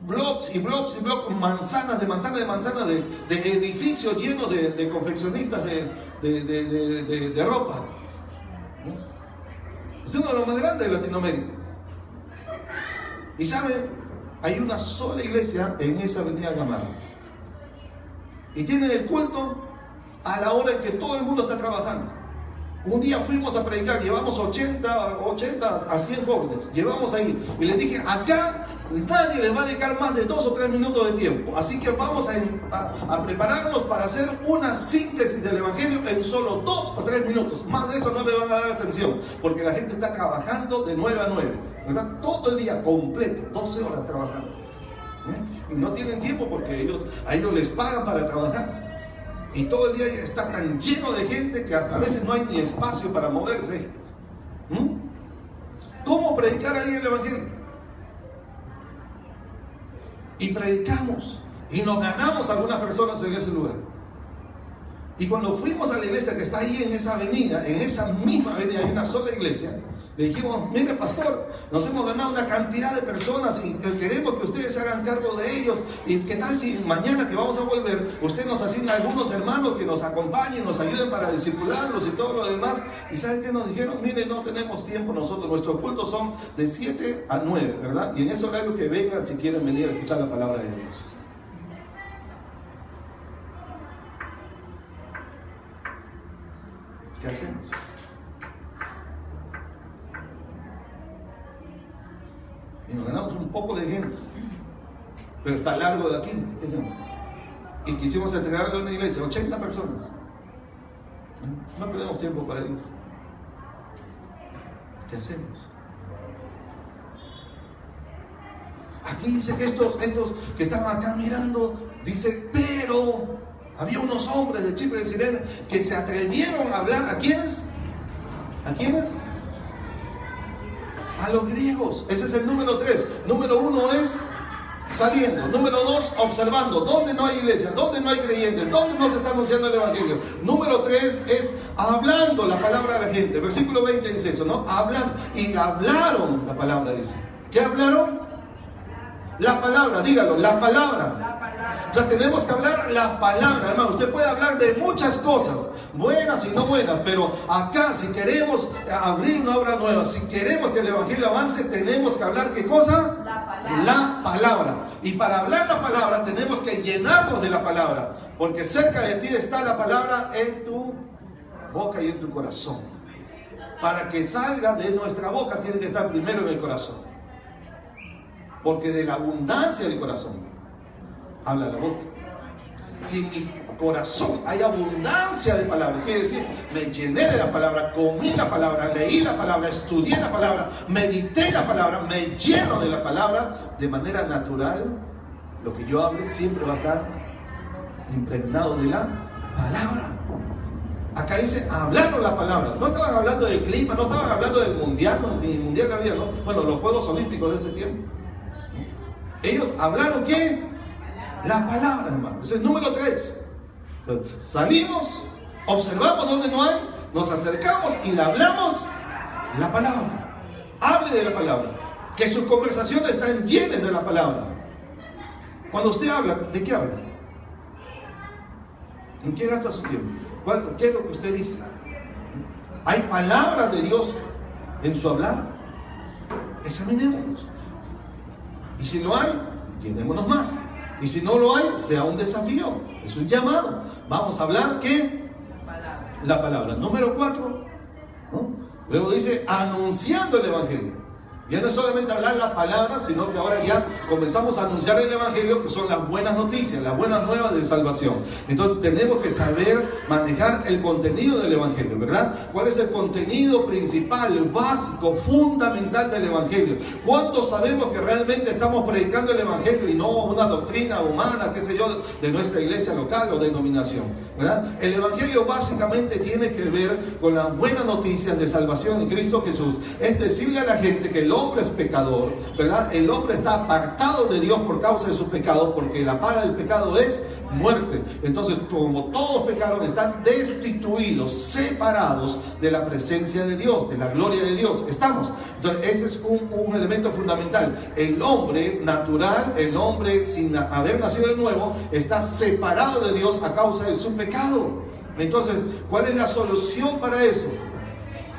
Blogs y blogs y blogs, manzanas de edificios llenos de confeccionistas de ropa. Es uno de los más grandes de Latinoamérica. Y saben, hay una sola iglesia en esa avenida Gamarra. Y tienen el culto a la hora en que todo el mundo está trabajando. Un día fuimos a predicar, llevamos 80 a 100 jóvenes, llevamos ahí, y les dije, acá nadie les va a dedicar más de 2 o 3 minutos de tiempo, así que vamos a prepararnos para hacer una síntesis del evangelio en solo 2 o 3 minutos. Más de eso no le van a dar atención, porque la gente está trabajando de 9 a 9, ¿verdad? Todo el día completo, 12 horas trabajando. Y no tienen tiempo porque a ellos les pagan para trabajar. Y todo el día está tan lleno de gente que hasta a veces no hay ni espacio para moverse. ¿Cómo predicar ahí el evangelio? Y predicamos y nos ganamos a algunas personas en ese lugar. Y cuando fuimos a la iglesia que está ahí en esa avenida, en esa misma avenida hay una sola iglesia, le dijimos, mire pastor, nos hemos ganado una cantidad de personas y queremos que ustedes se hagan cargo de ellos. ¿Y qué tal si mañana que vamos a volver, usted nos asigna a algunos hermanos que nos acompañen, nos ayuden para discipularlos y todo lo demás? ¿Y saben qué nos dijeron? Mire, no tenemos tiempo nosotros, nuestros cultos son de 7 a 9, ¿verdad? Y en ese horario que vengan si quieren venir a escuchar la palabra de Dios. ¿Qué hacemos? Y nos ganamos un poco de gente, pero está largo de aquí. Y quisimos entregarle a una iglesia 80 personas. No tenemos tiempo para ellos. ¿Qué hacemos? Aquí dice que estos que estaban acá mirando, dice, pero había unos hombres de Chipre y de Cirene que se atrevieron a hablar. ¿A quiénes? ¿A quiénes? A los griegos. Ese es el número 3. Número 1 es saliendo. Número 2, observando. ¿Dónde no hay iglesia? ¿Dónde no hay creyentes? ¿Dónde no se está anunciando el evangelio? Número 3 es hablando la palabra a la gente. Versículo 20 dice eso, ¿no? Hablan. Y hablaron la palabra, dice. ¿Qué hablaron? La palabra, dígalo, la palabra. O sea, tenemos que hablar la palabra, hermano. Usted puede hablar de muchas cosas, buenas y no buenas, pero acá, si queremos abrir una obra nueva, si queremos que el evangelio avance, tenemos que hablar, ¿qué cosa? La palabra. Y para hablar la palabra, tenemos que llenarnos de la palabra, porque cerca de ti está la palabra en tu boca y en tu corazón. Para que salga de nuestra boca, tiene que estar primero en el corazón, porque de la abundancia del corazón habla la boca. si mi corazón hay abundancia de palabras, quiere decir, me llené de la palabra, comí la palabra, leí la palabra, estudié la palabra, medité la palabra, me lleno de la palabra, de manera natural, lo que yo hable siempre va a estar impregnado de la palabra. Acá dice, hablaron la palabra. No estaban hablando del clima, no estaban hablando del mundial, ni del mundial que había, ¿no? Bueno, los Juegos Olímpicos de ese tiempo. Ellos hablaron, ¿qué? La palabra, hermano. Ese es el número 3. Salimos, observamos donde no hay, nos acercamos y le hablamos la palabra. Hable de la palabra. Que sus conversaciones están llenas de la palabra. Cuando usted habla, ¿de qué habla? ¿En qué gasta su tiempo? ¿Qué es lo que usted dice? ¿Hay palabras de Dios en su hablar? Examinémonos. Y si no hay, llenémonos más. Y si no lo hay, sea un desafío, es un llamado. Vamos a hablar, ¿qué? La palabra. Número 4, ¿no? Luego dice, anunciando el Evangelio. Ya no es solamente hablar la palabra, sino que ahora ya comenzamos a anunciar el Evangelio, que son las buenas noticias, las buenas nuevas de salvación. Entonces tenemos que saber manejar el contenido del Evangelio, ¿verdad? ¿Cuál es el contenido principal, el básico, fundamental del Evangelio? ¿Cuándo sabemos que realmente estamos predicando el Evangelio y no una doctrina humana, qué sé yo, de nuestra iglesia local o denominación, ¿verdad? El Evangelio básicamente tiene que ver con las buenas noticias de salvación en Cristo Jesús. Es decirle a la gente que el hombre es pecador, ¿verdad? El hombre está apartado de Dios por causa de su pecado, porque la paga del pecado es muerte. Entonces, como todos pecaron, están destituidos, separados de la presencia de Dios, de la gloria de Dios. Estamos. Entonces, ese es un elemento fundamental. El hombre natural, el hombre sin haber nacido de nuevo, está separado de Dios a causa de su pecado. Entonces, ¿cuál es la solución para eso?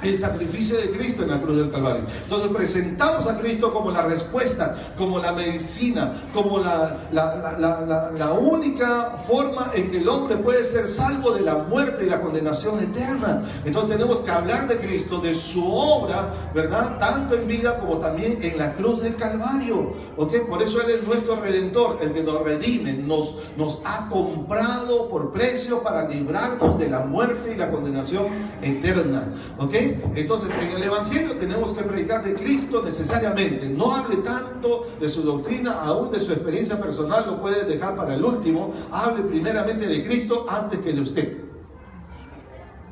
El sacrificio de Cristo en la cruz del Calvario. Entonces presentamos a Cristo como la respuesta, como la medicina, como la única forma en que el hombre puede ser salvo de la muerte y la condenación eterna. Entonces tenemos que hablar de Cristo, de su obra, ¿verdad? Tanto en vida como también en la cruz del Calvario. ¿Ok? Por eso Él es nuestro Redentor, el que nos redime, nos ha comprado por precio para librarnos de la muerte y la condenación eterna. ¿Ok? Entonces en el Evangelio tenemos que predicar de Cristo necesariamente. No hable tanto de su doctrina, aún de su experiencia personal lo puede dejar para el último. Hable primeramente de Cristo antes que de usted.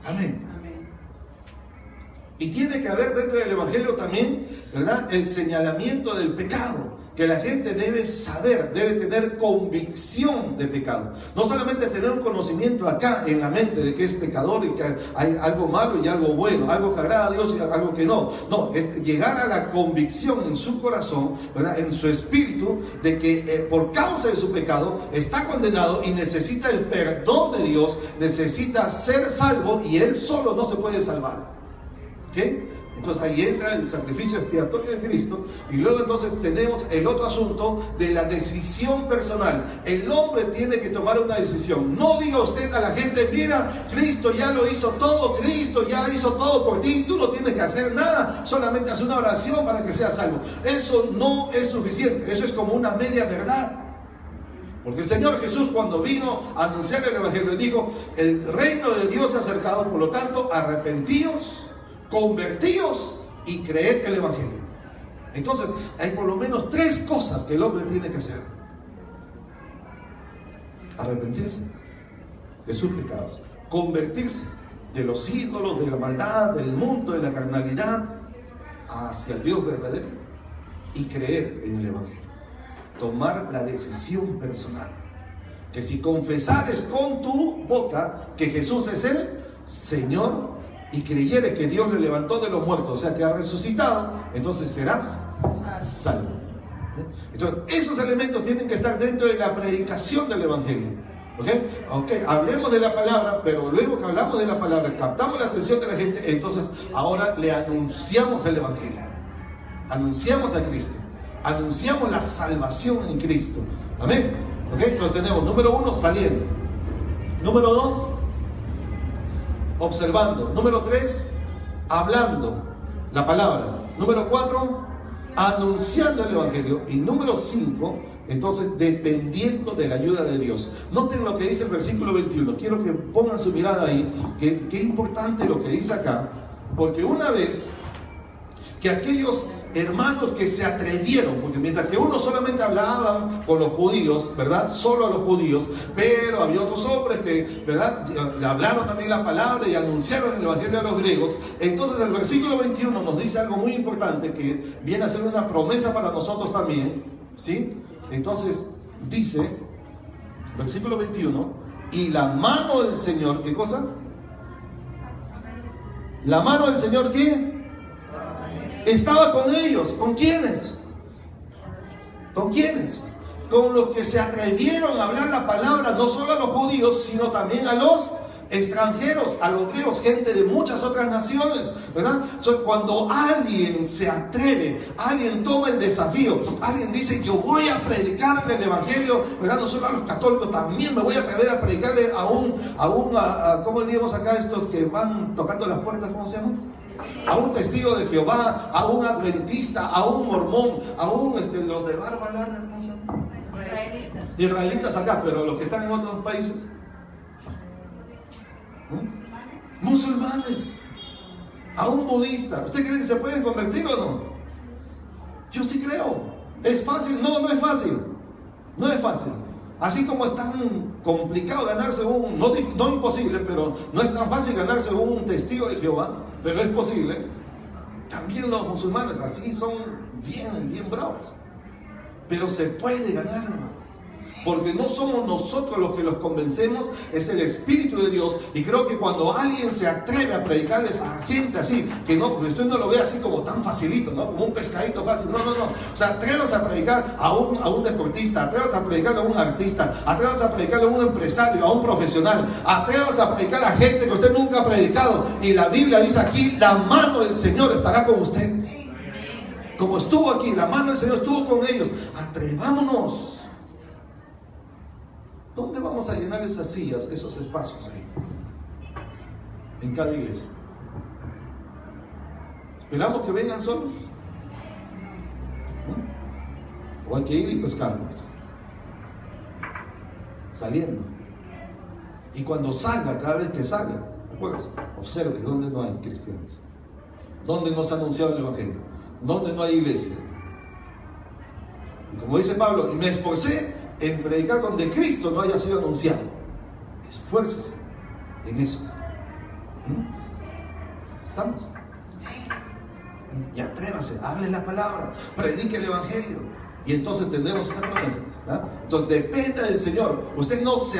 Amén. Y tiene que haber dentro del Evangelio también, ¿verdad?, el señalamiento del pecado. Que la gente debe saber, debe tener convicción de pecado. No solamente tener un conocimiento acá en la mente de que es pecador y que hay algo malo y algo bueno, algo que agrada a Dios y algo que no. No, es llegar a la convicción en su corazón, ¿verdad?, en su espíritu, de que por causa de su pecado está condenado y necesita el perdón de Dios, necesita ser salvo y él solo no se puede salvar. ¿Ok? Entonces ahí entra el sacrificio expiatorio de Cristo. Y luego entonces tenemos el otro asunto de la decisión personal. El hombre tiene que tomar una decisión. No diga usted a la gente, mira, Cristo ya lo hizo todo, Cristo ya hizo todo por ti, tú no tienes que hacer nada, solamente haz una oración para que seas salvo. Eso no es suficiente, eso es como una media verdad. Porque el Señor Jesús, cuando vino a anunciar el Evangelio, dijo, el reino de Dios se ha acercado, por lo tanto arrepentíos, convertíos y creed el Evangelio. Entonces hay por lo menos 3 cosas que el hombre tiene que hacer: arrepentirse de sus pecados, convertirse de los ídolos, de la maldad, del mundo, de la carnalidad, hacia el Dios verdadero, y creer en el Evangelio. Tomar la decisión personal, que si confesares con tu boca que Jesús es el Señor y creyeres que Dios le levantó de los muertos, o sea que ha resucitado, entonces serás salvo. Entonces esos elementos tienen que estar dentro de la predicación del Evangelio. ¿Ok? Hablemos de la palabra, pero luego que hablamos de la palabra, captamos la atención de la gente, entonces ahora le anunciamos el Evangelio, anunciamos a Cristo, anunciamos la salvación en Cristo. Amén. ¿Ok? Entonces tenemos, número 1, saliendo. Número 2, observando. Número 3, hablando la palabra. Número 4, anunciando el Evangelio. Y número 5, Entonces, dependiendo de la ayuda de Dios. Noten lo que dice el versículo 21. Quiero que pongan su mirada ahí, que es importante lo que dice acá, porque una vez que aquellos hermanos que se atrevieron, porque mientras que unos solamente hablaban con los judíos, ¿verdad? Solo a los judíos, pero había otros hombres que, ¿verdad? Le hablaron también la palabra y anunciaron el evangelio a los griegos. Entonces el versículo 21 nos dice algo muy importante que viene a ser una promesa para nosotros también, ¿sí? Entonces dice, versículo 21, y la mano del Señor, ¿qué cosa? La mano del Señor, ¿qué? Estaba con ellos. ¿Con quiénes? ¿Con quiénes? Con los que se atrevieron a hablar la palabra, no solo a los judíos, sino también a los extranjeros, a los griegos, gente de muchas otras naciones, ¿verdad? Entonces, cuando alguien se atreve, alguien toma el desafío, alguien dice, yo voy a predicarle el evangelio, ¿verdad? No solo a los católicos, también me voy a atrever a predicarle ¿cómo diríamos acá estos que van tocando las puertas? ¿Cómo se llama? A un testigo de Jehová, a un adventista, a un mormón, a los de barba larga, ¿cómo se llama? Israelitas acá, pero los que están en otros países, musulmanes, a un budista. ¿Usted cree que se pueden convertir o no? Yo sí creo. ¿Es fácil? No, no es fácil. No es fácil. Así como es tan complicado ganarse no imposible, pero no es tan fácil ganarse un testigo de Jehová, pero es posible. También los musulmanes así son bien bravos. Pero se puede ganar, hermano. Porque no somos nosotros los que los convencemos, es el Espíritu de Dios. Y creo que cuando alguien se atreve a predicarles a gente así, que no, porque usted no lo ve así como tan facilito, ¿no? Como un pescadito fácil. No. O sea, atrevas a predicar a un deportista, atrevas a predicar a un artista, atrevas a predicar a un empresario, a un profesional, atrevas a predicar a gente que usted nunca ha predicado. Y la Biblia dice aquí, la mano del Señor estará con ustedes. Como estuvo aquí, la mano del Señor estuvo con ellos. Atrevámonos. ¿Dónde vamos a llenar esas sillas, esos espacios ahí? En cada iglesia. ¿Esperamos que vengan solos? ¿O hay que ir y pescarlos? Saliendo. Y cuando salga, cada vez que salga, acuérdense, observe dónde no hay cristianos, dónde no se ha anunciado el evangelio, dónde no hay iglesia. Y como dice Pablo, y me esforcé en predicar donde Cristo no haya sido anunciado. Esfuércese en eso. ¿Estamos? Y atrévase, hable la palabra, predique el evangelio. Y entonces tendremos esta promesa. Entonces depende del Señor. Usted no se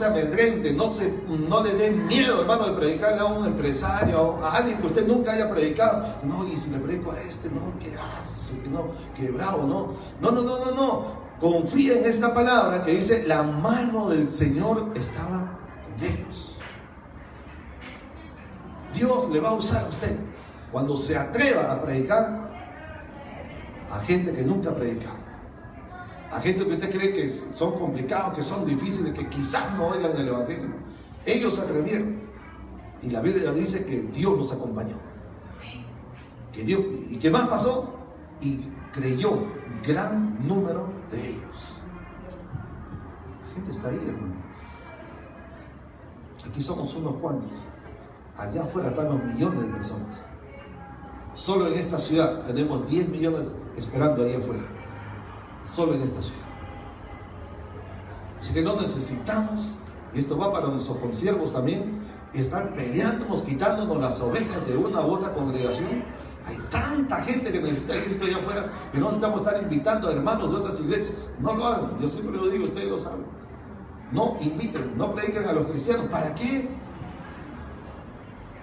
amedrente, no le dé miedo, hermano, de predicarle a un empresario, a alguien que usted nunca haya predicado. No, y si le predico a no, ¿qué haces? No, qué bravo, no. Confía en esta palabra que dice, la mano del Señor estaba con ellos. Dios le va a usar a usted cuando se atreva a predicar a gente que nunca ha predicado, a gente que usted cree que son complicados, que son difíciles, que quizás no oigan el evangelio. Ellos se atrevieron y la Biblia dice que Dios los acompañó, ¿y qué más pasó? Y creyó gran número de ellos. La gente está ahí, hermano. Aquí somos unos cuantos. Allá afuera están los millones de personas. Solo en esta ciudad tenemos 10 millones esperando ahí afuera. Solo en esta ciudad. Así que no necesitamos, y esto va para nuestros consiervos también, y estar peleándonos, quitándonos las ovejas de una u otra congregación. Hay tanta gente que necesita a Cristo allá afuera que no necesitamos estar invitando a hermanos de otras iglesias. No lo hagan, yo siempre lo digo, ustedes lo saben. No inviten, no prediquen a los cristianos. ¿Para qué?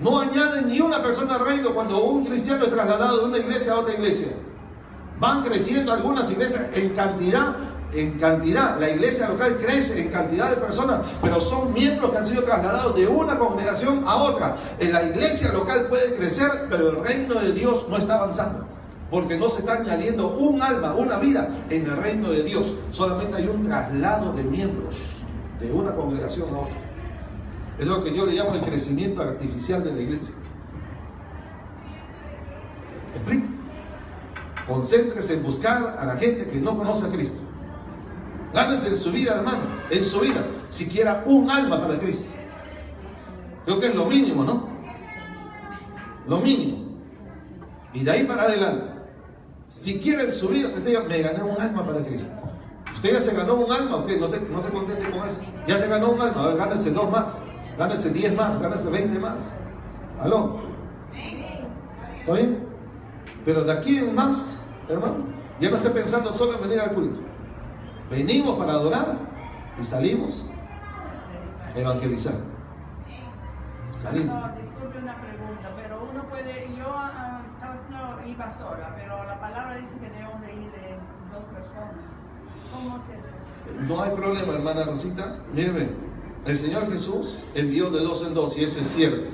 No añaden ni una persona al reino cuando un cristiano es trasladado de una iglesia a otra iglesia. Van creciendo algunas iglesias en cantidad. La iglesia local crece en cantidad de personas, pero son miembros que han sido trasladados de una congregación a otra. En la iglesia local puede crecer, pero el reino de Dios no está avanzando, porque no se está añadiendo un alma, una vida en el reino de Dios. Solamente hay un traslado de miembros de una congregación a otra. Es lo que yo le llamo el crecimiento artificial de la iglesia. ¿Me explico? Concéntrese en buscar a la gente que no conoce a Cristo. Gánese en su vida, hermano, en su vida, siquiera un alma para Cristo. Creo que es lo mínimo, ¿no? Lo mínimo. Y de ahí para adelante, siquiera en su vida, que usted diga, me gané un alma para Cristo. Usted ya se ganó un alma, ¿ok? No se contente con eso. Ya se ganó un alma, a ver, gánese 2 más, gánese 10 más, gánese 20 más. ¿Aló? ¿Está bien? Pero de aquí en más, hermano, ya no esté pensando solo en venir al culto. Venimos para adorar y salimos a evangelizar. Salimos. No, disculpe una pregunta, pero uno puede, iba sola, pero la palabra dice que debemos de ir de 2 personas. ¿Cómo es eso? No hay problema, hermana Rosita. Mire, el Señor Jesús envió de 2 en 2 y eso es cierto.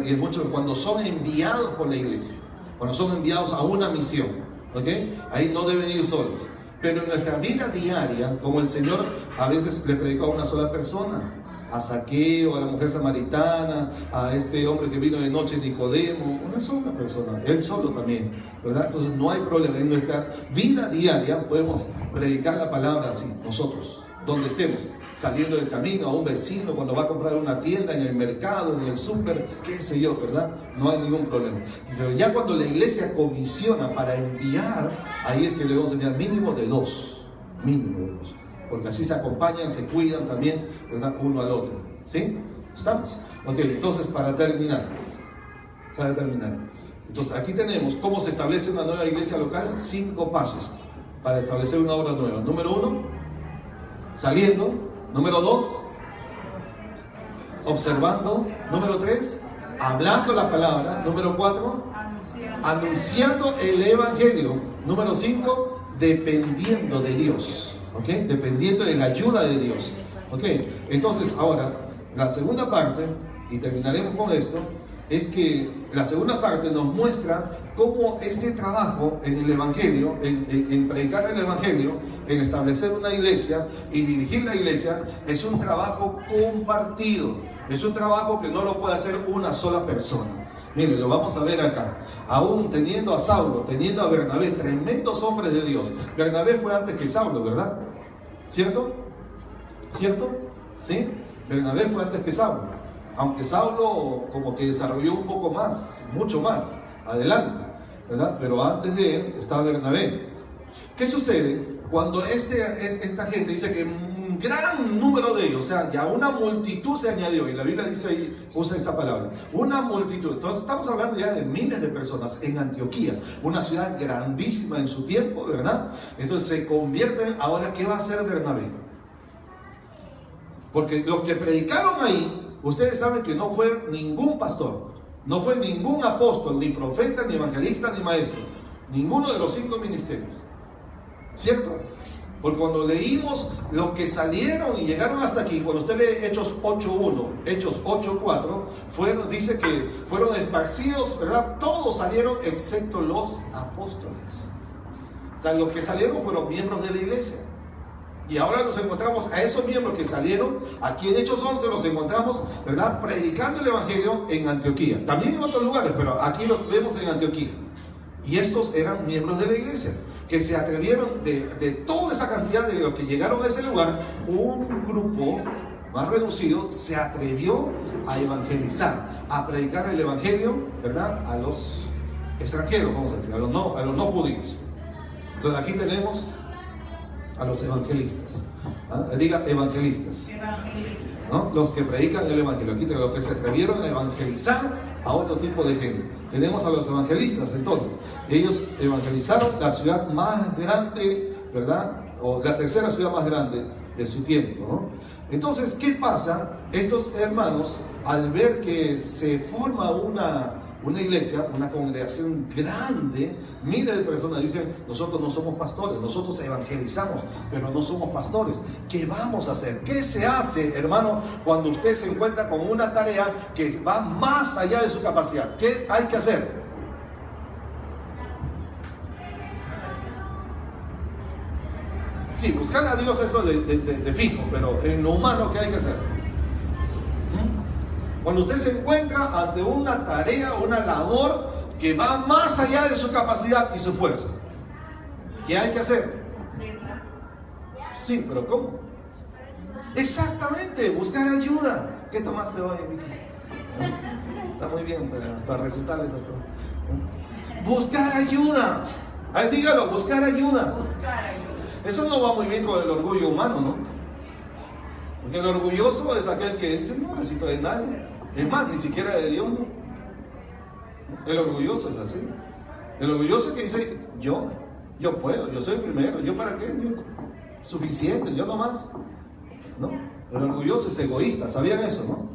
Y es mucho cuando son enviados por la iglesia, cuando son enviados a una misión, ¿ok? Ahí no deben ir solos. Pero en nuestra vida diaria, como el Señor a veces le predicó a una sola persona, a Zaqueo, a la mujer samaritana, a este hombre que vino de noche, Nicodemo, una sola persona, él solo también, ¿verdad? Entonces no hay problema. En nuestra vida diaria podemos predicar la palabra así, nosotros, donde estemos, saliendo del camino, a un vecino, cuando va a comprar una tienda, en el mercado, en el súper, qué sé yo, ¿verdad? No hay ningún problema. Pero ya cuando la iglesia comisiona para enviar, ahí es que debemos enviar mínimo de 2, porque así se acompañan, se cuidan también, ¿verdad? Uno al otro, ¿sí? ¿Estamos? Ok, entonces para terminar, entonces aquí tenemos cómo se establece una nueva iglesia local, 5 pasos para establecer una obra nueva. Número 1, saliendo. Número 2, observando. Número 3, hablando la palabra. Número 4, anunciando el evangelio. Número 5, dependiendo de Dios, ¿ok? Dependiendo de la ayuda de Dios, ¿ok? Entonces ahora, la segunda parte, y terminaremos con esto, es que la segunda parte nos muestra cómo ese trabajo en el Evangelio, en predicar el Evangelio, en establecer una iglesia y dirigir la iglesia, es un trabajo compartido. Es un trabajo que no lo puede hacer una sola persona. Mire, lo vamos a ver acá. Aún teniendo a Saulo, teniendo a Bernabé, tremendos hombres de Dios. Bernabé fue antes que Saulo, ¿verdad? ¿Cierto? ¿Cierto? ¿Sí? Bernabé fue antes que Saulo. Aunque Saulo como que desarrolló un poco más, mucho más, adelante, ¿verdad? Pero antes de él estaba Bernabé. ¿Qué sucede cuando esta gente dice que un gran número de ellos, o sea, ya una multitud se añadió, y la Biblia dice ahí, usa esa palabra, una multitud? Entonces estamos hablando ya de miles de personas en Antioquía, una ciudad grandísima en su tiempo, ¿verdad? Entonces se convierten, ahora, ¿qué va a hacer Bernabé? Porque los que predicaron ahí, ustedes saben que no fue ningún pastor, no fue ningún apóstol, ni profeta, ni evangelista, ni maestro. Ninguno de los 5 ministerios. ¿Cierto? Porque cuando leímos los que salieron y llegaron hasta aquí, cuando usted lee Hechos 8.1, Hechos 8.4, dice que fueron esparcidos, ¿verdad? Todos salieron excepto los apóstoles. O sea, los que salieron fueron miembros de la iglesia. Y ahora nos encontramos a esos miembros que salieron, aquí en Hechos 11 los encontramos, ¿verdad? Predicando el Evangelio en Antioquía. También en otros lugares, pero aquí los vemos en Antioquía. Y estos eran miembros de la iglesia, que se atrevieron de toda esa cantidad de los que llegaron a ese lugar, un grupo más reducido se atrevió a evangelizar, a predicar el Evangelio, ¿verdad? A los extranjeros, vamos a decir, a los no judíos. Entonces aquí tenemos a los evangelistas, ¿ah? Diga evangelistas, ¿no? Los que predican el evangelio. Aquí tenemos los que se atrevieron a evangelizar a otro tipo de gente. Tenemos a los evangelistas. Entonces ellos evangelizaron la ciudad más grande, ¿verdad? O la tercera ciudad más grande de su tiempo, ¿no? Entonces, ¿qué pasa? Estos hermanos, al ver que se forma una iglesia, una congregación grande, miles de personas dicen, nosotros no somos pastores, nosotros evangelizamos, pero no somos pastores. ¿Qué vamos a hacer? ¿Qué se hace, hermano, cuando usted se encuentra con una tarea que va más allá de su capacidad? ¿Qué hay que hacer? Sí, buscar a Dios, eso de fijo, pero en lo humano, ¿qué hay que hacer? Cuando usted se encuentra ante una tarea, una labor que va más allá de su capacidad y su fuerza, ¿qué hay que hacer? Sí, pero ¿cómo? Exactamente, buscar ayuda. ¿Qué tomaste hoy, Vicky? Está muy bien para recetarles, doctor. Buscar ayuda. Ahí dígalo, buscar ayuda. Buscar ayuda. Eso no va muy bien con el orgullo humano, ¿no? Porque el orgulloso es aquel que dice, no necesito de nadie. Es más, ni siquiera de Dios, ¿no? El orgulloso es así. El orgulloso es que dice, yo puedo, yo soy el primero, ¿yo para qué? Yo, suficiente, yo no más. ¿No? El orgulloso es egoísta, ¿sabían eso,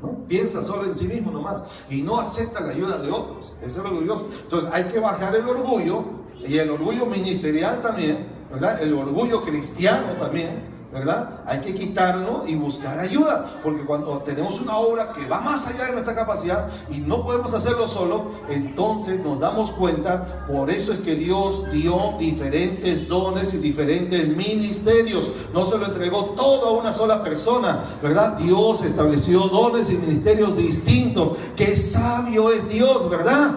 no? Piensa solo en sí mismo nomás y no acepta la ayuda de otros. Es el orgulloso. Entonces hay que bajar el orgullo, y el orgullo ministerial también, ¿verdad? El orgullo cristiano también, ¿verdad? Hay que quitarlo y buscar ayuda, porque cuando tenemos una obra que va más allá de nuestra capacidad y no podemos hacerlo solo, entonces nos damos cuenta. Por eso es que Dios dio diferentes dones y diferentes ministerios. No se lo entregó todo a una sola persona, ¿verdad? Dios estableció dones y ministerios distintos. ¡Qué sabio es Dios!, ¿verdad?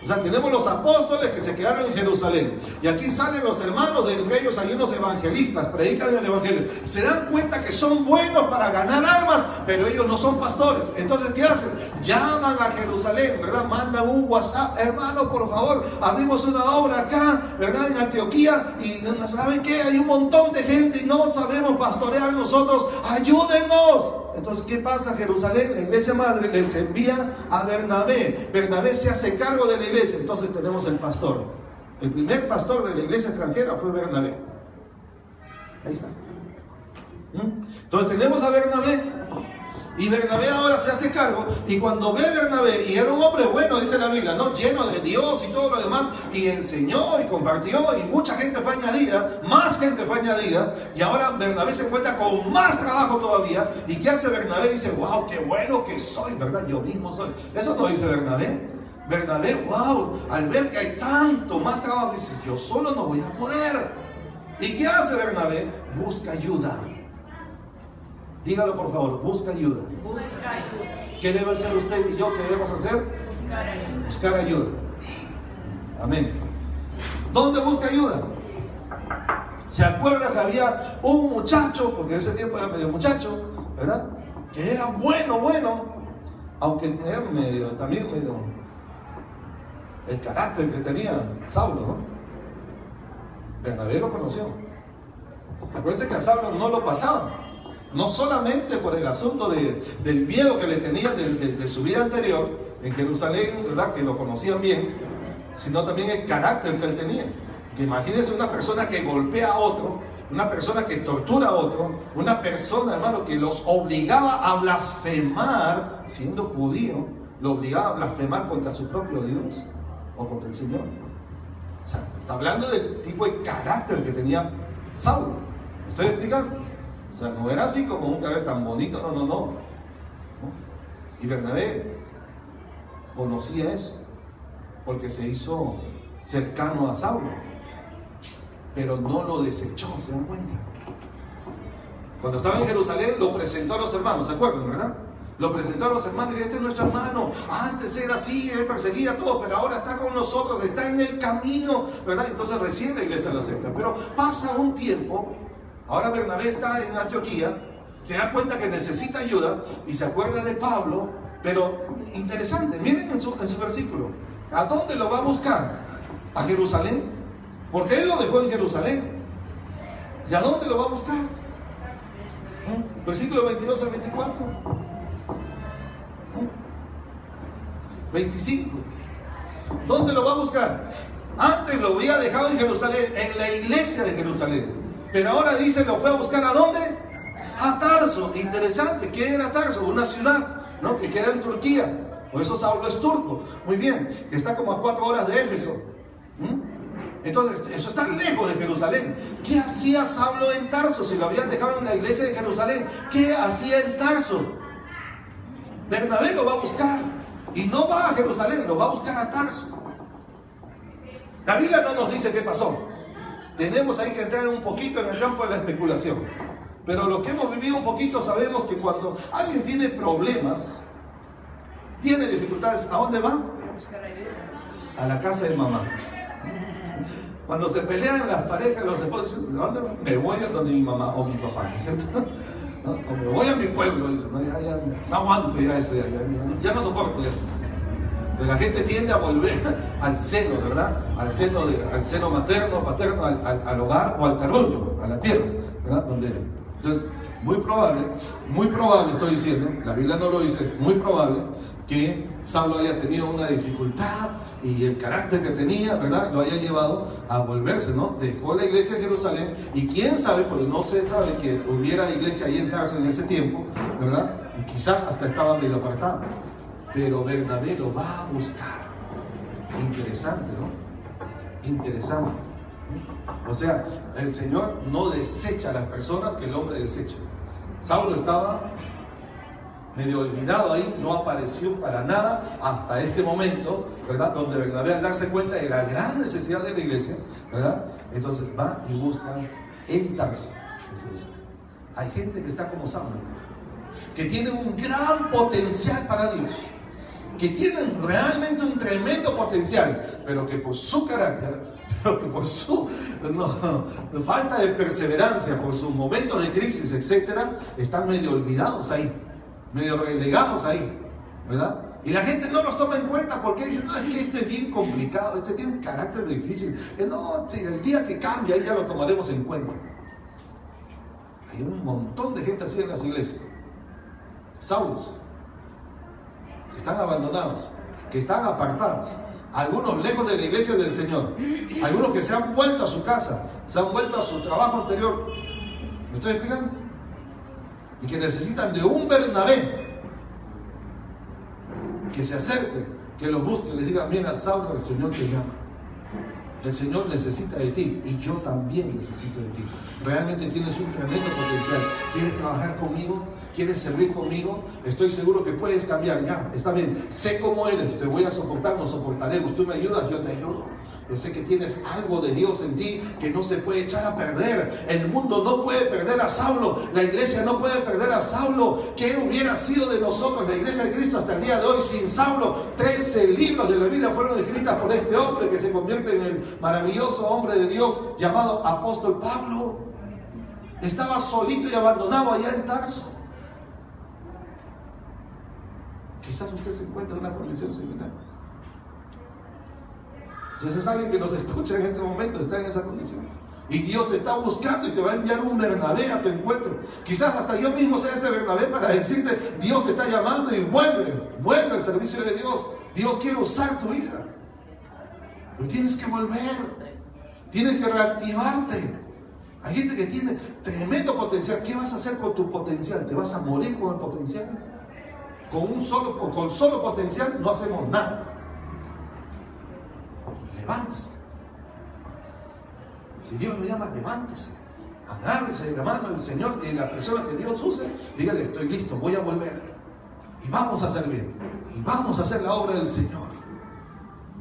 O sea, tenemos los apóstoles que se quedaron en Jerusalén. Y aquí salen los hermanos, de entre ellos hay unos evangelistas, predican el evangelio. Se dan cuenta que son buenos para ganar almas, pero ellos no son pastores. Entonces, ¿qué hacen? Llaman a Jerusalén, ¿verdad? Mandan un WhatsApp: hermano, por favor, abrimos una obra acá, ¿verdad? En Antioquía. Y ¿saben qué? Hay un montón de gente y no sabemos pastorear nosotros. ¡Ayúdennos! Entonces, ¿qué pasa? Jerusalén, la iglesia madre, les envía a Bernabé. Bernabé se hace cargo de la iglesia. Entonces tenemos el pastor. El primer pastor de la iglesia extranjera fue Bernabé. Ahí está. Entonces tenemos a Bernabé. Y Bernabé ahora se hace cargo. Y cuando ve Bernabé, y era un hombre bueno, dice la Biblia, ¿no? Lleno de Dios y todo lo demás, y enseñó y compartió, y mucha gente fue añadida, más gente fue añadida, y ahora Bernabé se encuentra con más trabajo todavía. ¿Y qué hace Bernabé? Dice: wow, qué bueno que soy, ¿verdad? Yo mismo soy. Eso no dice Bernabé. Bernabé, wow, al ver que hay tanto más trabajo, dice: yo solo no voy a poder. ¿Y qué hace Bernabé? Busca ayuda. Dígalo, por favor, busca ayuda. Busca ayuda. ¿Qué debe hacer usted y yo? ¿Qué debemos hacer? Buscar ayuda. Buscar ayuda. Amén. ¿Dónde busca ayuda? ¿Se acuerda que había un muchacho, porque en ese tiempo era medio muchacho, ¿verdad? Que era bueno, aunque era también medio el carácter que tenía Saulo, ¿no? Bernabé lo conoció. Acuérdense que a Saulo no lo pasaban. No solamente por el asunto del miedo que le tenían de su vida anterior en Jerusalén, ¿verdad? Que lo conocían bien, sino también el carácter que él tenía. Que imagínense una persona que golpea a otro, una persona que tortura a otro, una persona, hermano, que los obligaba a blasfemar, siendo judío, lo obligaba a blasfemar contra su propio Dios o contra el Señor. O sea, está hablando del tipo de carácter que tenía Saulo. ¿Me estoy explicando? O sea, no era así como un carácter tan bonito, no. Y Bernabé conocía eso, porque se hizo cercano a Saulo, pero no lo desechó, ¿se dan cuenta? Cuando estaba en Jerusalén, lo presentó a los hermanos, ¿se acuerdan, verdad? Lo presentó a los hermanos y dijo: este es nuestro hermano, antes era así, él perseguía a todos, pero ahora está con nosotros, está en el camino, ¿verdad? Entonces recién la iglesia lo acepta. Pero pasa un tiempo. Ahora Bernabé está en Antioquía, se da cuenta que necesita ayuda y se acuerda de Pablo. Pero interesante, miren en su versículo, ¿a dónde lo va a buscar? ¿A Jerusalén? Porque él lo dejó en Jerusalén. ¿Y a dónde lo va a buscar? Versículo 22 al 24. 25. ¿Dónde lo va a buscar? Antes lo había dejado en Jerusalén, en la iglesia de Jerusalén. Pero ahora dice, lo fue a buscar ¿a dónde? A Tarso. Interesante. ¿Qué era Tarso? Una ciudad, ¿no? Que queda en Turquía. Por eso Saulo es turco. Muy bien. Que está como a 4 horas de Éfeso. Entonces, eso está lejos de Jerusalén. ¿Qué hacía Saulo en Tarso? Si lo habían dejado en la iglesia de Jerusalén, ¿qué hacía en Tarso? Bernabé lo va a buscar. Y no va a Jerusalén, lo va a buscar a Tarso. La Biblia no nos dice qué pasó. Tenemos ahí que entrar un poquito en el campo de la especulación. Pero los que hemos vivido un poquito sabemos que cuando alguien tiene problemas, tiene dificultades, ¿a dónde va? A la casa de mamá. Cuando se pelean las parejas, los esposos dicen, ¿dónde me voy? A donde mi mamá o mi papá, ¿no es cierto? ¿No? O me voy a mi pueblo, dicen, ¿no? Ya no aguanto ya esto, ya no soporto ya. Entonces la gente tiende a volver al seno, ¿verdad? Al seno materno, paterno, al hogar o al terruño, a la tierra, ¿verdad? Entonces, muy probable estoy diciendo, la Biblia no lo dice, muy probable que Saulo haya tenido una dificultad y el carácter que tenía, ¿verdad?, lo haya llevado a volverse, ¿no? Dejó la iglesia en Jerusalén y quién sabe, porque no se sabe que hubiera iglesia ahí en Tarso en ese tiempo, ¿verdad? Y quizás hasta estaba medio apartado, pero Bernabé lo va a buscar. Interesante, ¿no? Interesante. O sea, el Señor no desecha a las personas que el hombre desecha. Saulo estaba medio olvidado ahí, no apareció para nada hasta este momento, ¿verdad? Donde Bernabé, al darse cuenta de la gran necesidad de la iglesia, ¿verdad? Entonces va y busca en Tarso. Hay gente que está como Saulo, que tiene un gran potencial para Dios, que tienen realmente un tremendo potencial, pero que por su carácter, pero que por su falta de perseverancia, por sus momentos de crisis, etcétera, están medio olvidados ahí, medio relegados ahí, ¿verdad? Y la gente no los toma en cuenta porque dicen, no, es que este es bien complicado, este tiene un carácter difícil, no, el día que cambie ahí ya lo tomaremos en cuenta. Hay un montón de gente así en las iglesias, Saulos, que están abandonados, que están apartados, algunos lejos de la iglesia del Señor, algunos que se han vuelto a su casa, se han vuelto a su trabajo anterior. ¿Me estoy explicando? Y que necesitan de un Bernabé que se acerque, que los busque, les diga, mira, Saulo, el Señor te llama, el Señor necesita de ti y yo también necesito de ti. Realmente tienes un tremendo potencial. ¿Quieres trabajar conmigo? ¿Quieres servir conmigo? Estoy seguro que puedes cambiar. Ya, está bien, sé cómo eres, te voy a soportar, nos soportaremos. Tú me ayudas, yo te ayudo. Yo sé que tienes algo de Dios en ti que no se puede echar a perder. El mundo no puede perder a Saulo. La iglesia no puede perder a Saulo. ¿Qué hubiera sido de nosotros, la iglesia de Cristo, hasta el día de hoy sin Saulo? 13 libros de la Biblia fueron escritos por este hombre que se convierte en el maravilloso hombre de Dios llamado apóstol Pablo. Estaba solito y abandonado allá en Tarso. Quizás usted se encuentra en una condición similar. Entonces alguien que nos escucha en este momento está en esa condición. Y Dios te está buscando y te va a enviar un Bernabé a tu encuentro. Quizás hasta yo mismo sea ese Bernabé para decirte, Dios te está llamando y vuelve al servicio de Dios. Dios quiere usar tu vida. Pero tienes que volver. Tienes que reactivarte. Hay gente que tiene tremendo potencial. ¿Qué vas a hacer con tu potencial? ¿Te vas a morir con el potencial? Con solo potencial no hacemos nada. Levántese. Si Dios lo llama, levántese. Agárrese de la mano del Señor y de la persona que Dios use. Dígale, estoy listo, voy a volver. Y vamos a servir. Y vamos a hacer la obra del Señor.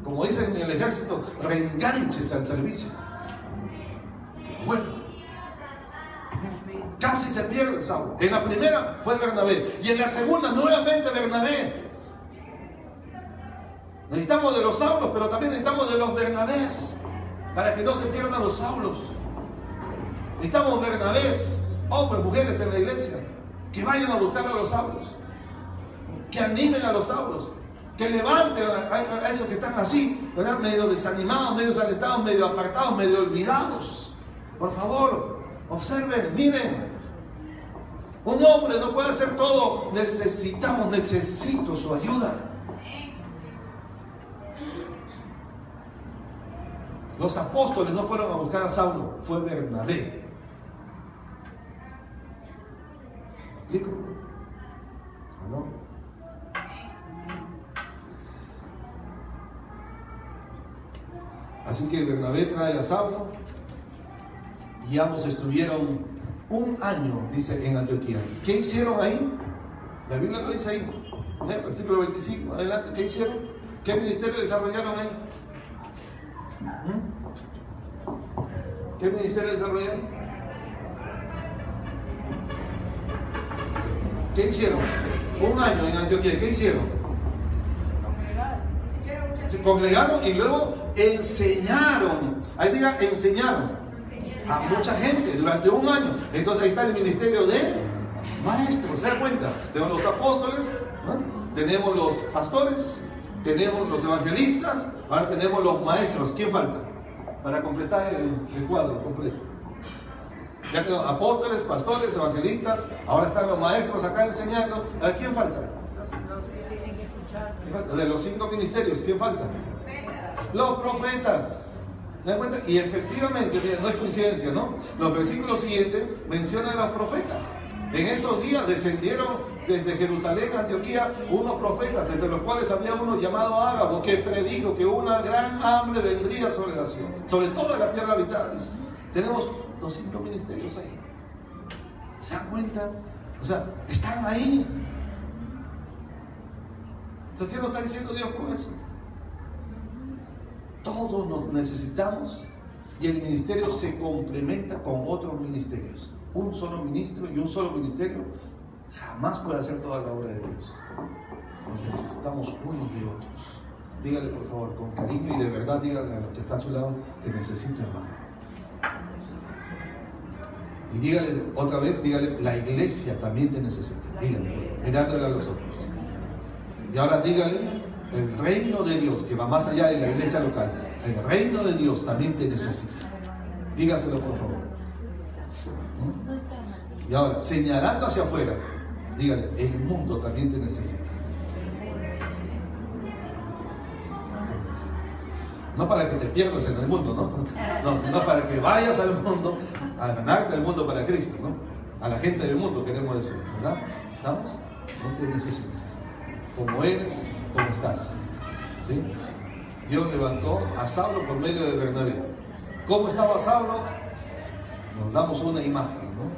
Como dicen en el ejército, reengánchese al servicio. Bueno. Casi se pierde Saulo. En la primera fue Bernabé. Y en la segunda nuevamente Bernabé. Necesitamos de los Saulos, pero también necesitamos de los Bernabés, para que no se pierdan los Saulos. Necesitamos Bernabés, hombres, mujeres en la iglesia, que vayan a buscar a los Saulos, que animen a los Saulos, que levanten a esos que están así, ¿verdad? Medio desanimados, medio desalentados, medio apartados, medio olvidados. Por favor, observen, miren. Un hombre no puede hacer todo. Necesito su ayuda. Los apóstoles no fueron a buscar a Saulo, fue Bernabé. ¿Me explico? ¿No? Así que Bernabé trae a Saulo y ambos estuvieron un año, dice, en Antioquía. ¿Qué hicieron ahí? La Biblia lo dice ahí, versículo 25, adelante. ¿Qué hicieron? ¿Qué ministerio desarrollaron ahí? ¿Qué ministerio desarrollaron? ¿Qué hicieron? Un año en Antioquía. ¿Qué hicieron? Se congregaron y luego enseñaron Ahí diga, enseñaron a mucha gente durante un año. Entonces ahí está el ministerio de maestros. ¿Se da cuenta? Tenemos los apóstoles, ¿no? Tenemos los pastores, tenemos los evangelistas, ahora tenemos los maestros. ¿Quién falta? Para completar el cuadro completo. Ya tenemos apóstoles, pastores, evangelistas, ahora están los maestros acá enseñando. ¿A quién falta? Los que tienen que escuchar. De los 5 ministerios, ¿quién falta? Los profetas. ¿Se dan cuenta? Y efectivamente, no es coincidencia, ¿no? Los versículos siguientes mencionan a los profetas. En esos días descendieron desde Jerusalén a Antioquía unos profetas, entre los cuales había uno llamado Ágabo, que predijo que una gran hambre vendría sobre la ciudad, sobre toda la tierra habitada. Tenemos los 5 ministerios ahí. ¿Se dan cuenta? O sea, están ahí. Entonces, ¿qué nos está diciendo Dios con eso? Todos nos necesitamos y el ministerio se complementa con otros ministerios. Un solo ministro y un solo ministerio jamás puede hacer toda la obra de Dios. Nos necesitamos unos de otros. Dígale por favor con cariño y de verdad, dígale a los que están a su lado, te necesito, hermano. Y dígale otra vez, dígale, la iglesia también te necesita. Dígale, mirándole a los ojos. Y ahora dígale, el reino de Dios, que va más allá de la iglesia local, el reino de Dios también te necesita. Dígaselo por favor. Y ahora, señalando hacia afuera, dígale, el mundo también te necesita. No para que te pierdas en el mundo, ¿no? No, sino para que vayas al mundo, a ganarte el mundo para Cristo, ¿no? A la gente del mundo queremos decir, ¿verdad? ¿Estamos? No te necesita. Como eres, como estás. ¿Sí? Dios levantó a Saulo por medio de Bernabé. ¿Cómo estaba Saulo? Nos damos una imagen, ¿no?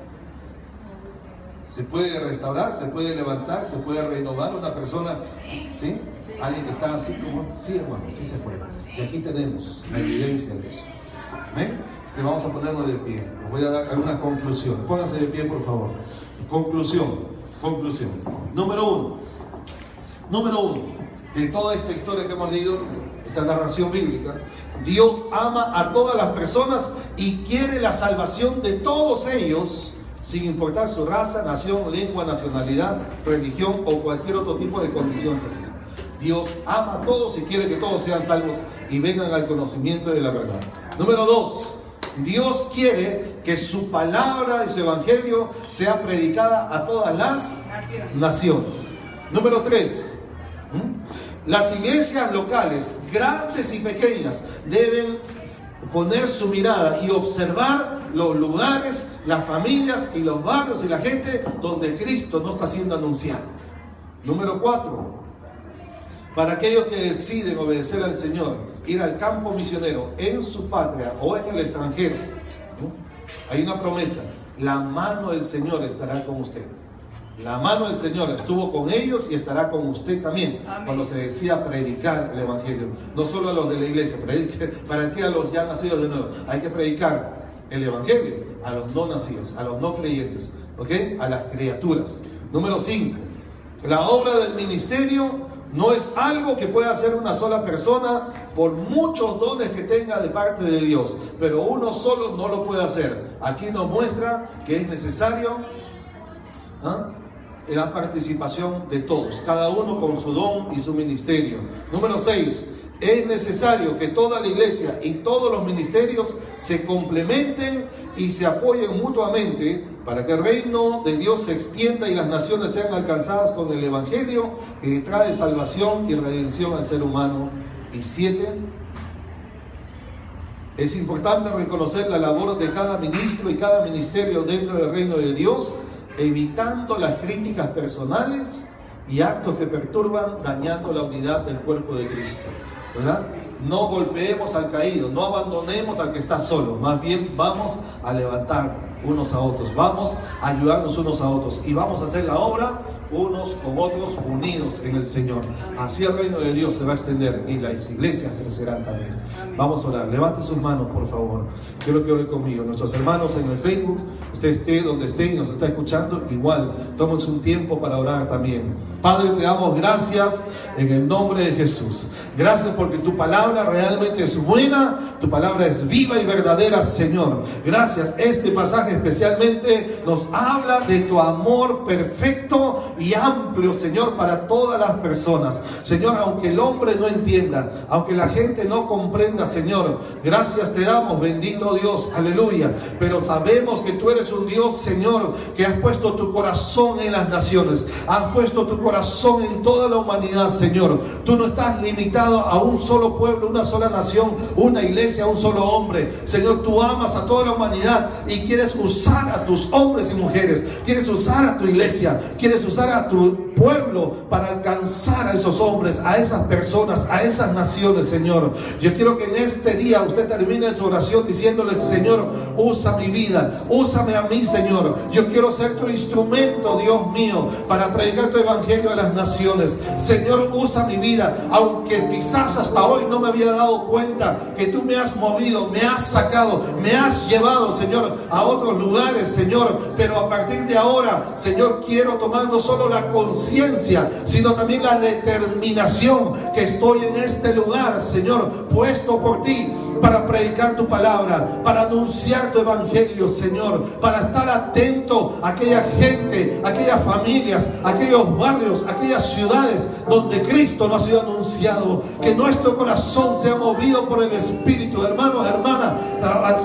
Se puede restaurar, se puede levantar, se puede renovar una persona, ¿sí? Alguien que está así como, sí, hermano, sí se puede. Y aquí tenemos la evidencia de eso. ¿Ven? Es que vamos a ponernos de pie. Les voy a dar algunas conclusiones. Pónganse de pie, por favor. Conclusión. Número uno, de toda esta historia que hemos leído, esta narración bíblica, Dios ama a todas las personas y quiere la salvación de todos ellos, sin importar su raza, nación, lengua, nacionalidad, religión o cualquier otro tipo de condición social. Dios ama a todos y quiere que todos sean salvos y vengan al conocimiento de la verdad. Número 2, Dios quiere que su palabra y su evangelio sea predicada a todas las naciones. Número 3, las iglesias locales, grandes y pequeñas, deben poner su mirada y observar los lugares, las familias y los barrios y la gente donde Cristo no está siendo anunciado. Número 4, para aquellos que deciden obedecer al Señor, ir al campo misionero en su patria o en el extranjero, ¿no? Hay una promesa: la mano del Señor estará con usted. La mano del Señor estuvo con ellos y estará con usted también. Amén. Cuando se decía predicar el evangelio, no solo a los de la iglesia, ¿para qué a los ya nacidos de nuevo? Hay que predicar el evangelio a los no nacidos, a los no creyentes, ¿ok? A las criaturas. Número 5, la obra del ministerio no es algo que pueda hacer una sola persona por muchos dones que tenga de parte de Dios, pero uno solo no lo puede hacer. Aquí nos muestra que es necesario la participación de todos, cada uno con su don y su ministerio. Número 6, es necesario que toda la iglesia y todos los ministerios se complementen y se apoyen mutuamente para que el reino de Dios se extienda y las naciones sean alcanzadas con el evangelio que trae salvación y redención al ser humano. Y 7, es importante reconocer la labor de cada ministro y cada ministerio dentro del reino de Dios, evitando las críticas personales y actos que perturban, dañando la unidad del cuerpo de Cristo, ¿verdad? No golpeemos al caído, no abandonemos al que está solo, más bien vamos a levantar unos a otros, vamos a ayudarnos unos a otros y vamos a hacer la obra unos con otros, unidos en el Señor. Así el reino de Dios se va a extender y las iglesias crecerán también. Vamos a orar. Levante sus manos, por favor. Quiero que ore conmigo. Nuestros hermanos en el Facebook, usted esté donde esté y nos está escuchando, igual, tómense un tiempo para orar también. Padre, te damos gracias en el nombre de Jesús. Gracias porque tu palabra realmente es buena Tu palabra es viva y verdadera, Señor. Gracias. Este pasaje especialmente nos habla de tu amor perfecto y amplio, Señor, para todas las personas. Señor, aunque el hombre no entienda, aunque la gente no comprenda, Señor, gracias te damos, bendito Dios, aleluya. Pero sabemos que tú eres un Dios, Señor, que has puesto tu corazón en las naciones, has puesto tu corazón en toda la humanidad, Señor. Tú no estás limitado a un solo pueblo, una sola nación, una iglesia, un solo hombre. Señor, tú amas a toda la humanidad y quieres usar a tus hombres y mujeres, quieres usar a tu iglesia, quieres usar a tu pueblo para alcanzar a esos hombres, a esas personas, a esas naciones, Señor. Yo quiero que en este día usted termine su oración diciéndole: Señor, usa mi vida, úsame a mí, Señor. Yo quiero ser tu instrumento, Dios mío, para predicar tu evangelio a las naciones. Señor, usa mi vida, aunque quizás hasta hoy no me había dado cuenta que tú me has movido, me has sacado, me has llevado, Señor, a otros lugares, Señor. Pero a partir de ahora, Señor, quiero tomar no solo la conciencia, sino también la determinación que estoy en este lugar, Señor, puesto por ti para predicar tu palabra, para anunciar tu evangelio, Señor, para estar atento a aquella gente, a aquellas familias, a aquellos barrios, a aquellas ciudades donde Cristo no ha sido anunciado. Que nuestro corazón sea movido por el Espíritu, hermano, hermana,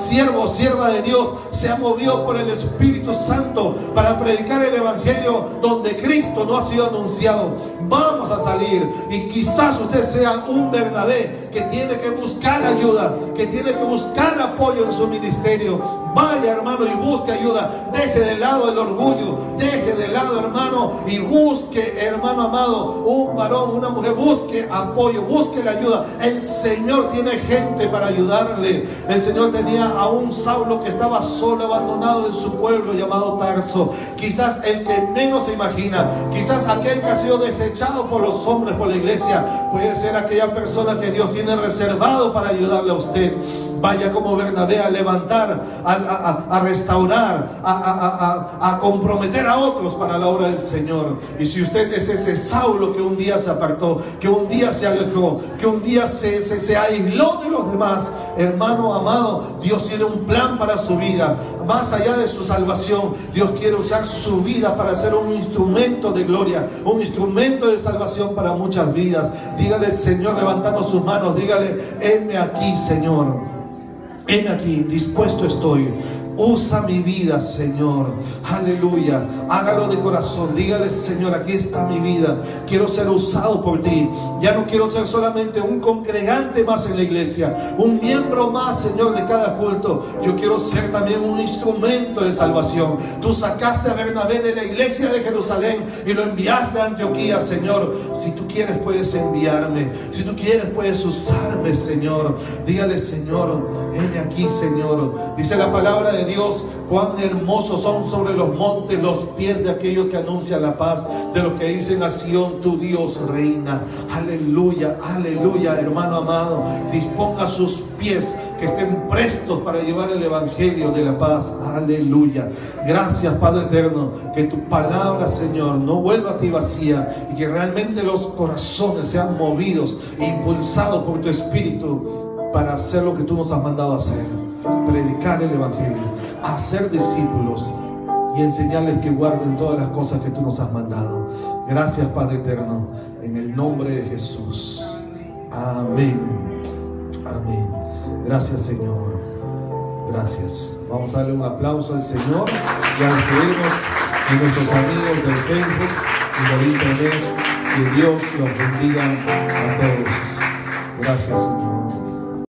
siervo, sierva de Dios, sea movido por el Espíritu Santo para predicar el evangelio donde Cristo no ha sido anunciado. Vamos a salir, y quizás usted sea un Bernabé que tiene que buscar ayuda, que tiene que buscar apoyo en su ministerio. Vaya, hermano, y busque ayuda. Deje de lado el orgullo, deje de lado, hermano, y busque, hermano amado, un varón, una mujer, busque apoyo, busque la ayuda. El Señor tiene gente para ayudarle. El Señor tenía a un Saulo que estaba solo, abandonado en su pueblo llamado Tarso. Quizás el que menos se imagina, quizás aquel que ha sido desechado por los hombres, por la iglesia, puede ser aquella persona que Dios tiene reservado para ayudarle a usted. Vaya como Bernabé a levantar, a restaurar, a comprometer a otros para la obra del Señor. Y si usted es ese Saulo que un día se apartó, que un día se alejó, que un día se aisló de los demás, hermano amado, Dios tiene un plan para su vida. Más allá de su salvación, Dios quiere usar su vida para ser un instrumento de gloria, un instrumento de salvación para muchas vidas. Dígale, Señor, levantando sus manos, dígale: heme aquí, Señor. Heme aquí, dispuesto estoy. Usa mi vida, Señor. Aleluya. Hágalo de corazón. Dígale: Señor, aquí está mi vida. Quiero ser usado por ti. Ya no quiero ser solamente un congregante más en la iglesia, un miembro más, Señor, de cada culto. Yo quiero ser también un instrumento de salvación. Tú sacaste a Bernabé de la iglesia de Jerusalén y lo enviaste a Antioquía, Señor. Si tú quieres, puedes enviarme. Si tú quieres, puedes usarme, Señor. Dígale: Señor, heme aquí, Señor. Dice la palabra de Dios: cuán hermosos son sobre los montes los pies de aquellos que anuncian la paz, de los que dicen a Sión: tu Dios reina. Aleluya, aleluya, hermano amado. Disponga sus pies, que estén prestos para llevar el evangelio de la paz. Aleluya. Gracias, Padre eterno, que tu palabra, Señor, no vuelva a ti vacía, y que realmente los corazones sean movidos e impulsados por tu Espíritu para hacer lo que tú nos has mandado a hacer: predicar el evangelio, hacer discípulos y enseñarles que guarden todas las cosas que tú nos has mandado. Gracias, Padre eterno, en el nombre de Jesús. Amén. Amén. Gracias, Señor. Gracias. Vamos a darle un aplauso al Señor y a despedirnos de nuestros amigos del Facebook y del internet. Que Dios los bendiga a todos. Gracias, Señor.